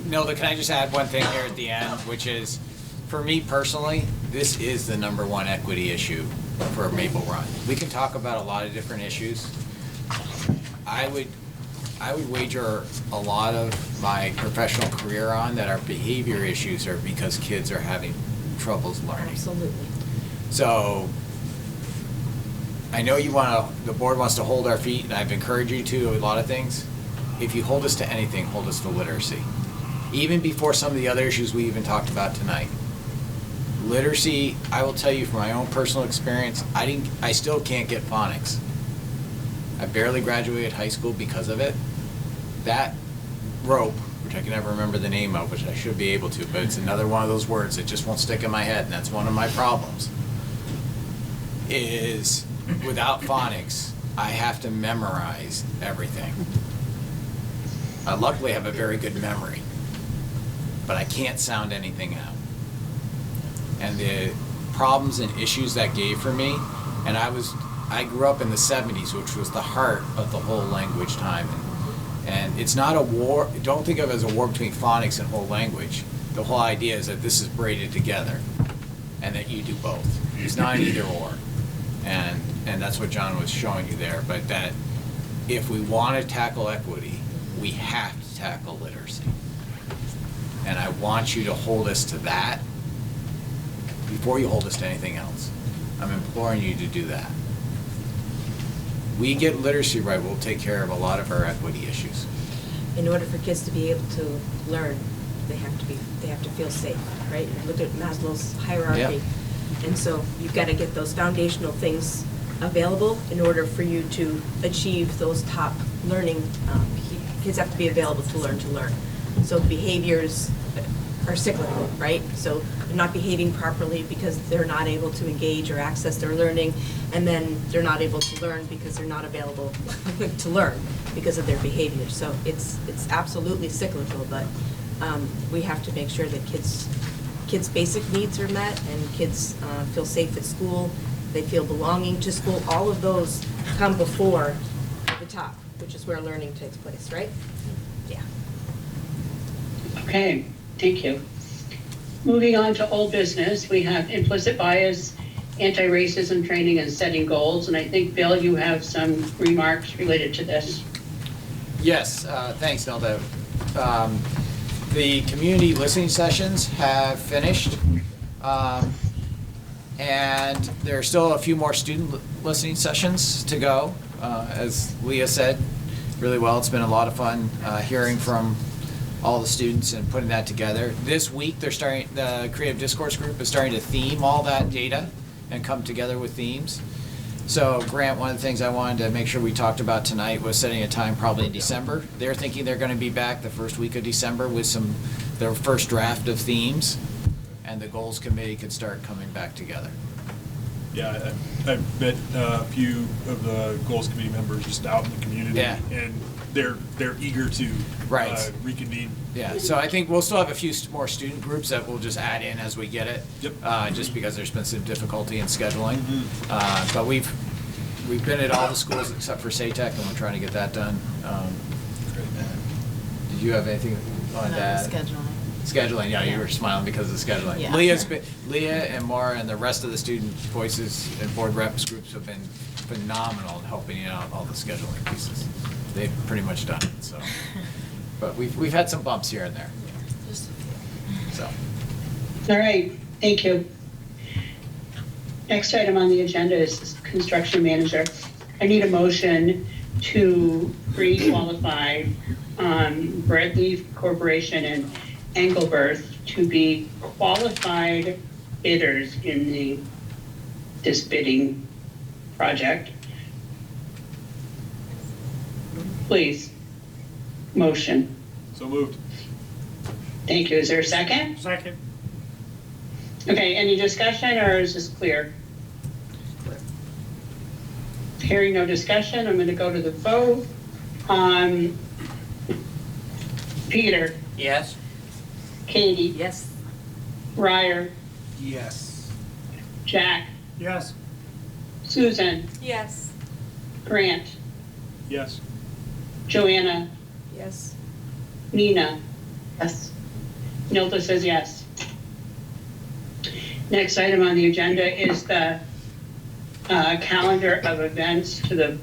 Nilda, can I just add one thing here at the end, which is, for me personally, this is the #1 equity issue for Maple Run. We can talk about a lot of different issues. I would wager a lot of my professional career on that our behavior issues are because kids are having troubles learning. Absolutely. So I know the board wants to hold our feet, and I've encouraged you to a lot of things. If you hold us to anything, hold us to literacy. Even before some of the other issues we even talked about tonight. Literacy, I will tell you from my own personal experience, I still can't get phonics. I barely graduated high school because of it. That rope, which I can never remember the name of, which I should be able to, but it's another one of those words that just won't stick in my head, and that's one of my problems, is without phonics, I have to memorize everything. I luckily have a very good memory, but I can't sound anything out. And the problems and issues that gave for me, and I grew up in the 70s, which was the heart of the whole language time. And it's not a war, don't think of it as a war between phonics and whole language. The whole idea is that this is braided together and that you do both. It's not an either or. And that's what John was showing you there, but that if we want to tackle equity, we have to tackle literacy. And I want you to hold us to that before you hold us to anything else. I'm imploring you to do that. We get literacy right, we'll take care of a lot of our equity issues. In order for kids to be able to learn they have to feel safe, right? Look at Maslow's hierarchy. And so you've got to get those foundational things available in order for you to achieve those top learning. Kids have to be available to learn. So behaviors are cyclical, right? So they're not behaving properly because they're not able to engage or access their learning, and then they're not able to learn because they're not available to learn because of their behavior. So it's absolutely cyclical, but we have to make sure that kids' basic needs are met and kids feel safe at school, they feel belonging to school. All of those come before the top, which is where learning takes place, right? Yeah. Okay, thank you. Moving on to old business, we have implicit bias, anti-racism training and setting goals. And I think, Bill, you have some remarks related to this. Yes, thanks, Nelda. The community listening sessions have finished. And there are still a few more student listening sessions to go. As Leah said really well, it's been a lot of fun hearing from all the students and putting that together. This week, the Creative Discourse Group is starting to theme all that data and come together with themes. So Grant, one of the things I wanted to make sure we talked about tonight was setting a time probably in December. They're thinking they're going to be back the first week of December with their first draft of themes, and the goals committee could start coming back together. Yeah, I've met a few of the goals committee members just out in the community, and they're eager to reconvene. Yeah, so I think we'll still have a few more student groups that we'll just add in as we get it. Yep. Just because there's been some difficulty in scheduling, but we've been at all the schools except for SATEC, and we're trying to get that done. Did you have anything on that? Scheduling, yeah, you were smiling because of scheduling. Yeah. Leah and Mara and the rest of the student voices and board reps groups have been phenomenal in helping out all the scheduling pieces. They've pretty much done it, so. But we've had some bumps here and there. So. All right, thank you. Next item on the agenda is construction manager. I need a motion to pre-qualify Breadleaf Corporation and Engelberth to be qualified bidders in this bidding project. Please, motion. So moved. Thank you. Is there a second? Second. Okay, any discussion or is this clear? Hearing no discussion, I'm going to go to the vote. Peter. Yes. Katie. Yes. Ryer. Yes. Jack. Yes. Susan. Yes. Grant. Yes. Joanna. Yes. Nina. Yes. Nilda says yes. Next item on the agenda is the calendar of events to the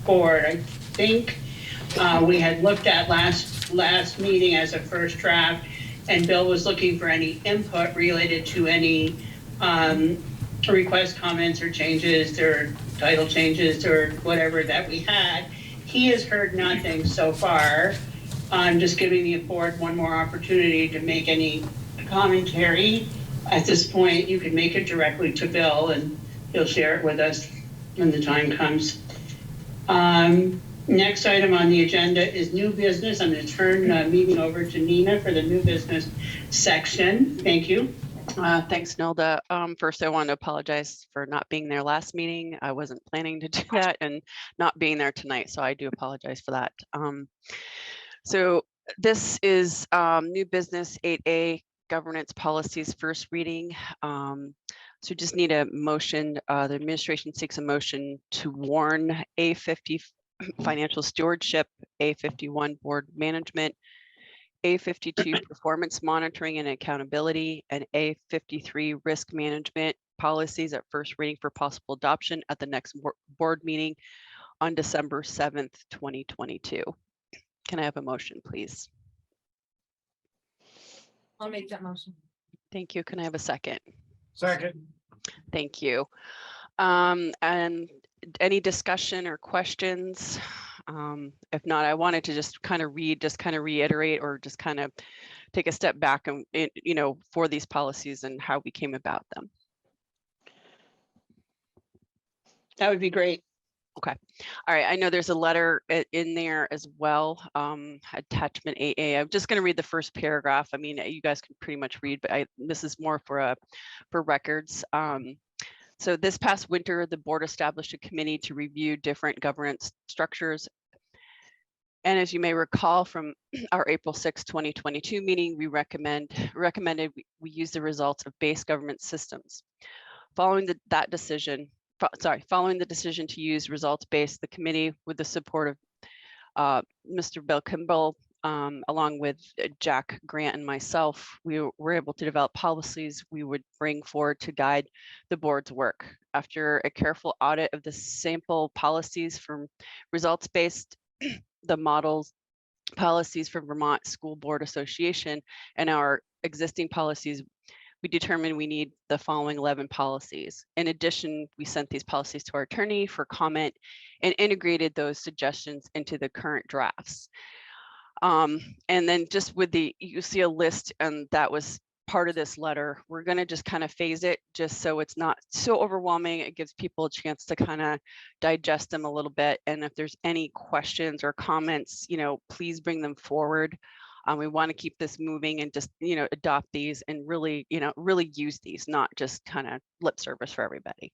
board. I think we had looked at last meeting as a first draft, and Bill was looking for any input related to any request, comments, or changes, or title changes, or whatever that we had. He has heard nothing so far. I'm just giving the board one more opportunity to make any commentary. At this point, you can make it directly to Bill, and he'll share it with us when the time comes. Next item on the agenda is new business. I'm going to turn the meeting over to Nina for the new business section. Thank you. Thanks, Nelda. First, I want to apologize for not being there last meeting. I wasn't planning to do that and not being there tonight, so I do apologize for that. So this is new business 8A, governance policies, first reading. So just need a motion. The administration seeks a motion to warn A50 financial stewardship, A51 board management, A52 performance monitoring and accountability, and A53 risk management policies at first reading for possible adoption at the next board meeting on December 7th, 2022. Can I have a motion, please? I'll make that motion. Thank you. Can I have a second? Second. Thank you. And any discussion or questions? If not, I wanted to just kind of reiterate or just kind of take a step back and, for these policies and how we came about them. That would be great. Okay. All right. I know there's a letter in there as well, attachment AA. I'm just going to read the first paragraph. I mean, you guys can pretty much read, but this is more for records. So this past winter, the board established a committee to review different governance structures. And as you may recall from our April 6, 2022 meeting, we recommended we use the results of base government systems. Following the decision to use results-based, the committee, with the support of Mr. Bill Kimball, along with Jack, Grant, and myself, we were able to develop policies we would bring forward to guide the board's work. After a careful audit of the sample policies from results-based, the models policies from Vermont School Board Association, and our existing policies, we determined we need the following 11 policies. In addition, we sent these policies to our attorney for comment and integrated those suggestions into the current drafts. And then just with you see a list, and that was part of this letter. We're going to just kind of phase it just so it's not so overwhelming. It gives people a chance to kind of digest them a little bit. And if there's any questions or comments, please bring them forward. We want to keep this moving and just, adopt these and really, really use these, not just kind of lip service for everybody.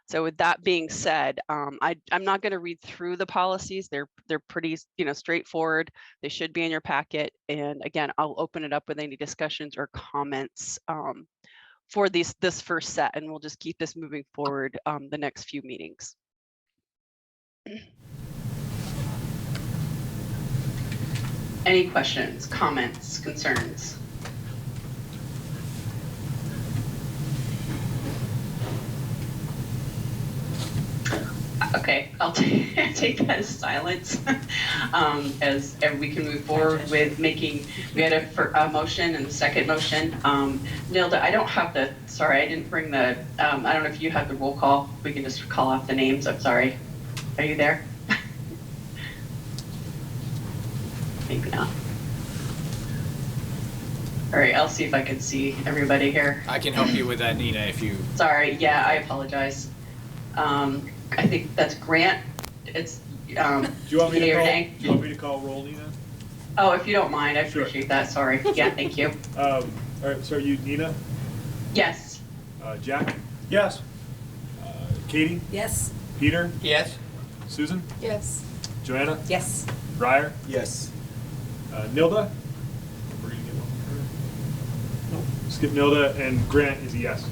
So with that being said, I'm not going to read through the policies. They're pretty, straightforward. They should be in your packet. And again, I'll open it up with any discussions or comments for this first set, and we'll just keep this moving forward the next few meetings. Any questions, comments, concerns? Okay, I'll take that as silence as we can move forward with making, we had a motion and the second motion. Nilda, I don't have sorry, I didn't bring I don't know if you have the roll call. We can just call off the names, I'm sorry. Are you there? Maybe not. All right, I'll see if I can see everybody here. I can help you with that, Nina, if you... Sorry, yeah, I apologize. I think that's Grant. It's do you want me to call roll, Nina? Oh, if you don't mind, I appreciate that. Sorry. Yeah, thank you. All right, so are you Nina? Yes. Jack? Yes. Katie? Yes. Peter? Yes. Susan? Yes. Joanna? Yes. Briar? Yes. Nilda? We're gonna get one. Nope. Skip Nilda, and Grant is a yes.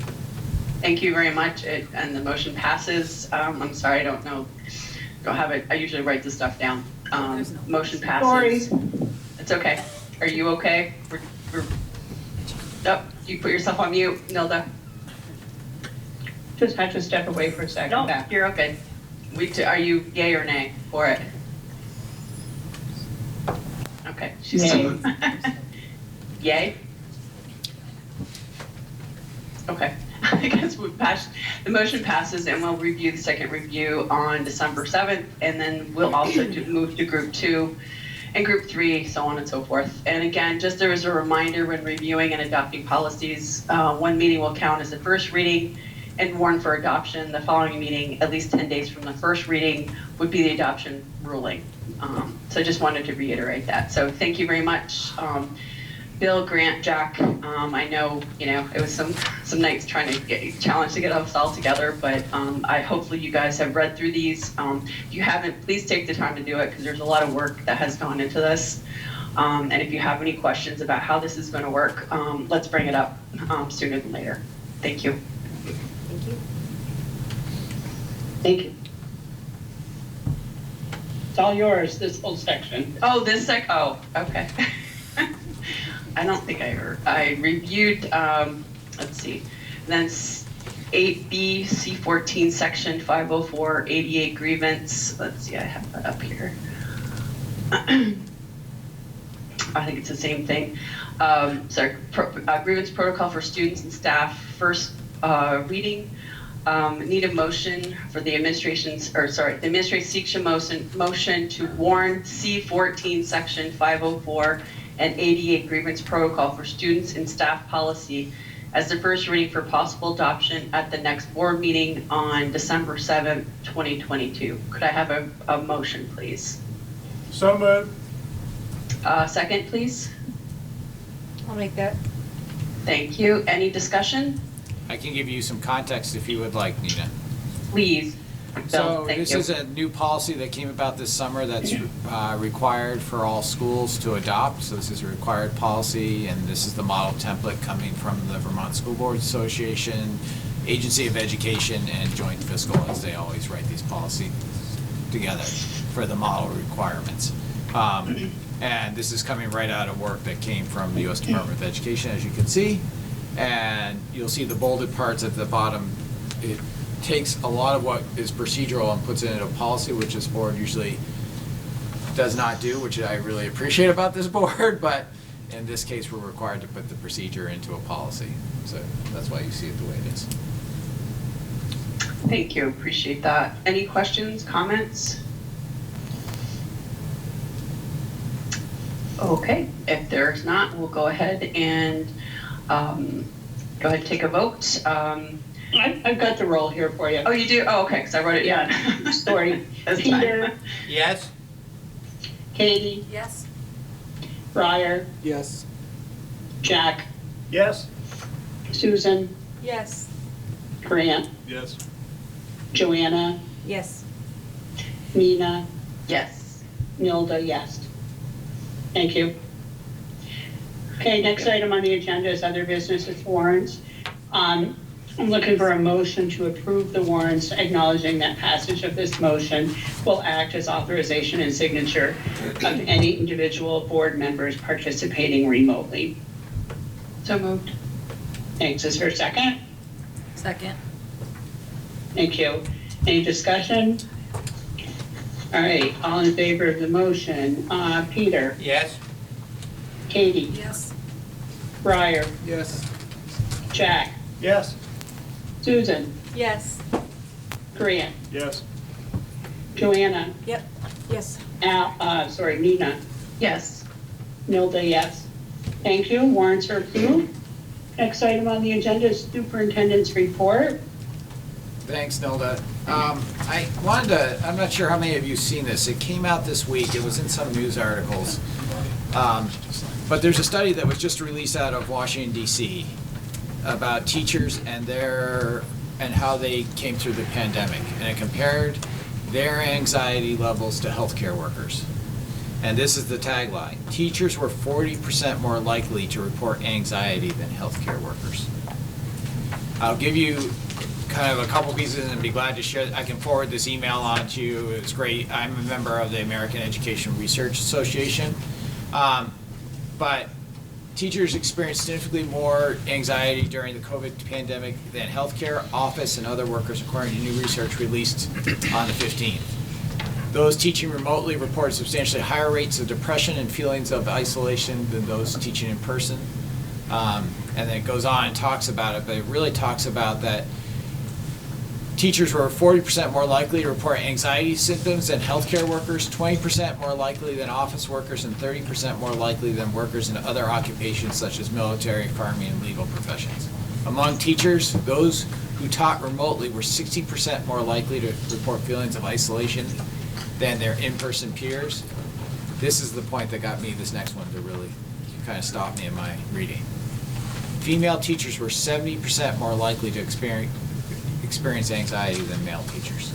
Thank you very much, and the motion passes. I'm sorry, I don't have it. I usually write the stuff down. Motion passes. Sorry. It's okay. Are you okay? Oh, you put yourself on mute, Nilda. Just had to step away for a second. No, you're okay. Are you yay or nay for it? Okay. She's yay. Yay? Okay. I guess the motion passes, and we'll review the second review on December 7th, and then we'll also move to group 2 and group 3, so on and so forth. And again, just there as a reminder, when reviewing and adopting policies, one meeting will count as the first reading and warn for adoption. The following meeting, at least 10 days from the first reading, would be the adoption ruling. So I just wanted to reiterate that. So thank you very much. Bill, Grant, Jack, I know, it was some nights trying to challenge to get us all together, but hopefully you guys have read through these. If you haven't, please take the time to do it, because there's a lot of work that has gone into this. And if you have any questions about how this is going to work, let's bring it up sooner than later. Thank you. Thank you. Thank you. It's all yours, this whole section. Oh, oh, okay. I don't think I reviewed, let's see, then 8B, C14, section 504, 88 grievance. Let's see, I have that up here. I think it's the same thing. Grievance protocol for students and staff, first reading. Need a motion for the the administration seeks a motion to warn C14, section 504, and ADA grievance protocol for students and staff policy as the first reading for possible adoption at the next board meeting on December 7th, 2022. Could I have a motion, please? So moved. Second, please. I'll make that. Thank you. Any discussion? I can give you some context if you would like, Nina. Please. So Thank this you. is a new policy that came about this summer that's required for all schools to adopt. So this is a required policy, and this is the model template coming from the Vermont School Boards Association, Agency of Education, and Joint Fiscal, as they always write these policies together for the model requirements. And this is coming right out of work that came from the U.S. Department of Education, as you can see. And you'll see the bolded parts at the bottom. It takes a lot of what is procedural and puts it into a policy, which this board usually does not do, which I really appreciate about this board, but in this case, we're required to put the procedure into a policy. So that's why you see it the way it is. Thank you. Appreciate that. Any questions, comments? Okay, if there's not, we'll go ahead and take a vote. I've got the roll here for you. Oh, you do? Oh, okay, because I wrote it down. Yeah, sorry. That's Peter, fine. Yes? Katie, Yes. Briar, Yes. Jack, Yes? Susan, Yes. Grant, Yes. Joanna, Yes. Nina, Yes. Nilda, yes. Thank you. Okay, next item on the agenda is other businesses warrants. I'm looking for a motion to approve the warrants, acknowledging that passage of this motion will act as authorization and signature of any individual board members participating remotely. So moved. Thanks. Is there a second? Second. Thank you. Any discussion? All right, all in favor of the motion? Peter? Yes? Katie? Yes. Briar? Yes. Jack? Yes? Susan? Yes. Grant? Yes. Joanna? Yep. Yes. Nina? Yes. Nilda, yes. Thank you. Warrants are approved. Next item on the agenda is superintendent's report. Thanks, Nilda. I'm not sure how many of you have seen this. It came out this week. It was in some news articles. But there's a study that was just released out of Washington, D.C. about teachers and how they came through the pandemic. And it compared their anxiety levels to healthcare workers. And this is the tagline: teachers were 40% more likely to report anxiety than healthcare workers. I'll give you kind of a couple pieces and be glad to share. I can forward this email on to you. It's great. I'm a member of the American Education Research Association. But teachers experienced significantly more anxiety during the COVID pandemic than healthcare, office, and other workers, according to new research released on the 15th. Those teaching remotely reported substantially higher rates of depression and feelings of isolation than those teaching in person. And then it goes on and talks about it, but it really talks about that teachers were 40% more likely to report anxiety symptoms than healthcare workers, 20% more likely than office workers, and 30% more likely than workers in other occupations such as military, farming, and legal professions. Among teachers, those who taught remotely were 60% more likely to report feelings of isolation than their in-person peers. This is the point that got me, this next one, to really kind of stop me in my reading. Female teachers were 70% more likely to experience anxiety than male teachers.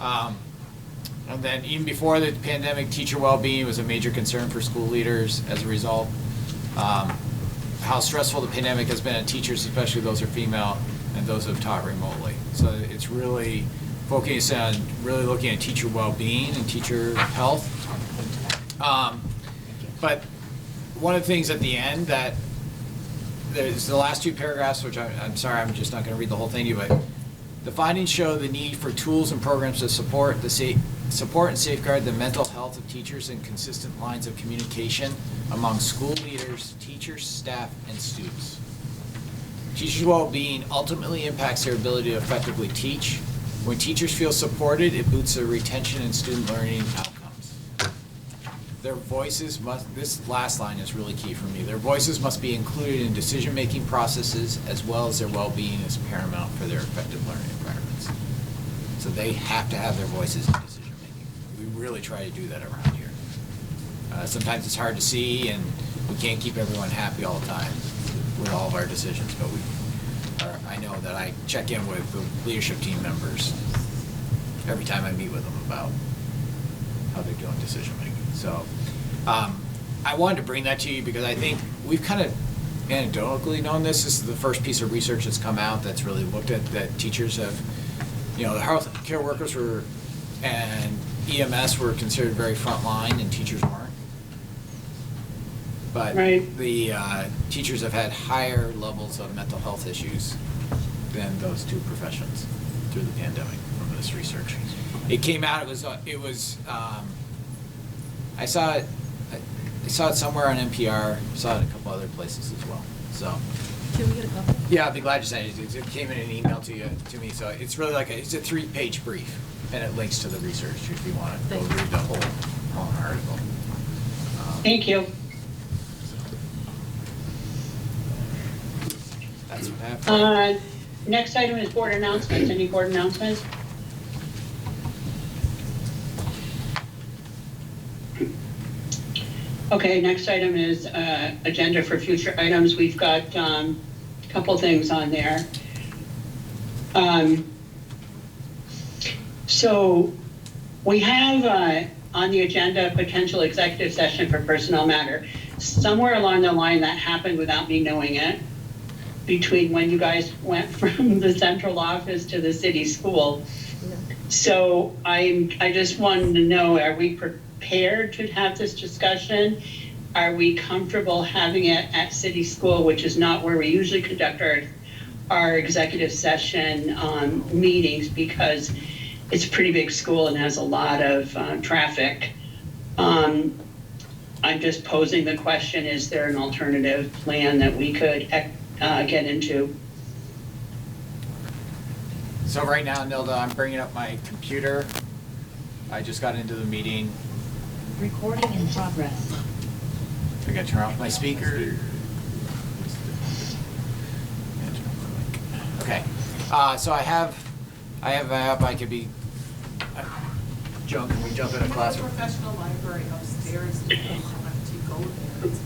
And then even before the pandemic, teacher well-being was a major concern for school leaders as a result. How stressful the pandemic has been on teachers, especially those who are female and those who have taught remotely. So it's really focusing on really looking at teacher well-being and teacher health. But one of the things at the end that there's the last two paragraphs, which I'm sorry, I'm just not going to read the whole thing to you, but the findings show the need for tools and programs to support and safeguard the mental health of teachers and consistent lines of communication among school leaders, teachers, staff, and students. Teachers' well-being ultimately impacts their ability to effectively teach. When teachers feel supported, it boosts their retention and student learning outcomes. Their voices must, this last line is really key for me. Their voices must be included in decision-making processes as well as their well-being is paramount for their effective learning environments. So they have to have their voices in decision-making. We really try to do that around here. Sometimes it's hard to see and we can't keep everyone happy all the time with all of our decisions, but I know that I check in with the leadership team members every time I meet with them about how they're doing decision making. So I wanted to bring that to you because I think we've kind of anecdotally known this. This is the first piece of research that's come out that's really looked at that teachers have, the health care workers were and EMS were considered very frontline and teachers weren't. But the teachers have had higher levels of mental health issues than those two professions through the pandemic from this research. It came out, I saw it somewhere on NPR, saw it a couple other places as well. So. Can we get a copy? Yeah, I'd be glad to send it. It came in an email to me. So it's really it's a 3-page brief and it links to the research if you want to go read the whole long article. Thank you. That's what happened. Next item is board announcements. Any board announcements? Okay, next item is agenda for future items. We've got a couple things on there. So we have on the agenda potential executive session for personnel matter. Somewhere along the line that happened without me knowing it, between when you guys went from the central office to the city school. So I just wanted to know, are we prepared to have this discussion? Are we comfortable having it at city school, which is not where we usually conduct our executive session meetings, because it's a pretty big school and has a lot of traffic. I'm just posing the question, is there an alternative plan that we could get into? So right now, Nilda, I'm bringing up my computer. I just got into the meeting. Recording in progress. I gotta turn off my speaker. Okay. So I have an app I could be. Can we jump in a classroom? Professional library upstairs. You have to go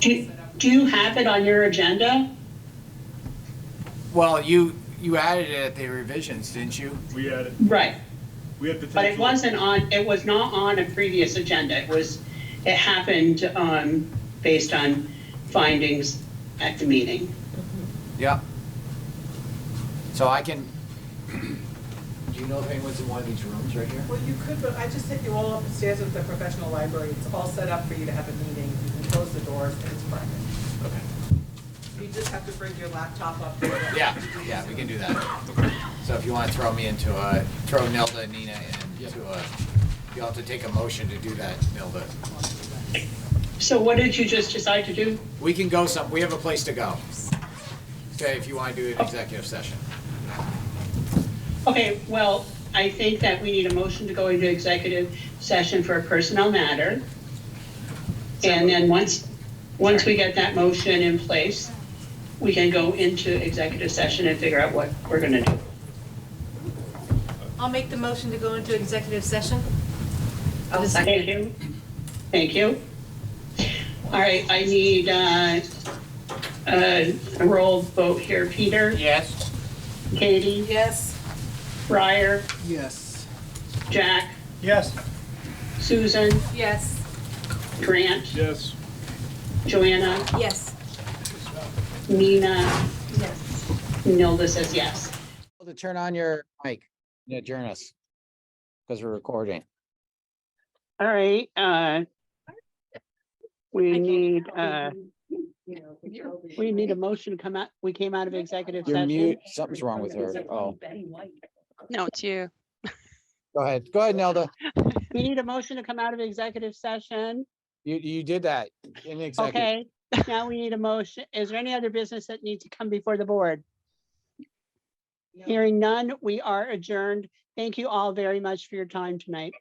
there. Do you have it on your agenda? Well, you added it at the revisions, didn't you? We added. Right. We had potential. But it wasn't on. It was not on a previous agenda. It happened based on findings at the meeting. Yeah. So I can. Do you know if anyone's in one of these rooms right here? Well, you could, but I just hit you all upstairs at the professional library. It's all set up for you to have a meeting. You can close the doors and it's private. Okay. You just have to bring your laptop up there. Yeah, we can do that. So if you want to throw me into throw Nilda and Nina into you'll have to take a motion to do that, Nilda. So what did you just decide to do? We can go we have a place to go. Okay, if you want to do an executive session. Okay, well, I think that we need a motion to go into executive session for a personnel matter. And then once we get that motion in place, we can go into executive session and figure out what we're going to do. I'll make the motion to go into executive session. Thank you. Thank you. All right, I need a roll vote here. Peter? Yes. Katie? Yes. Briar? Yes. Jack? Yes. Susan? Yes. Grant? Yes. Joanna? Yes. Nina? Yes. Nilda says yes. To turn on your mic and adjourn us because we're recording. All right, we need a motion to come out. We came out of executive You're session. mute. Something's wrong with her. Oh. No, it's you. Go ahead, Nelda. We need a motion to come out of executive session. You did that in executive. Okay, now we need a motion. Is there any other business that needs to come before the board? Hearing none, we are adjourned. Thank you all very much for your time tonight.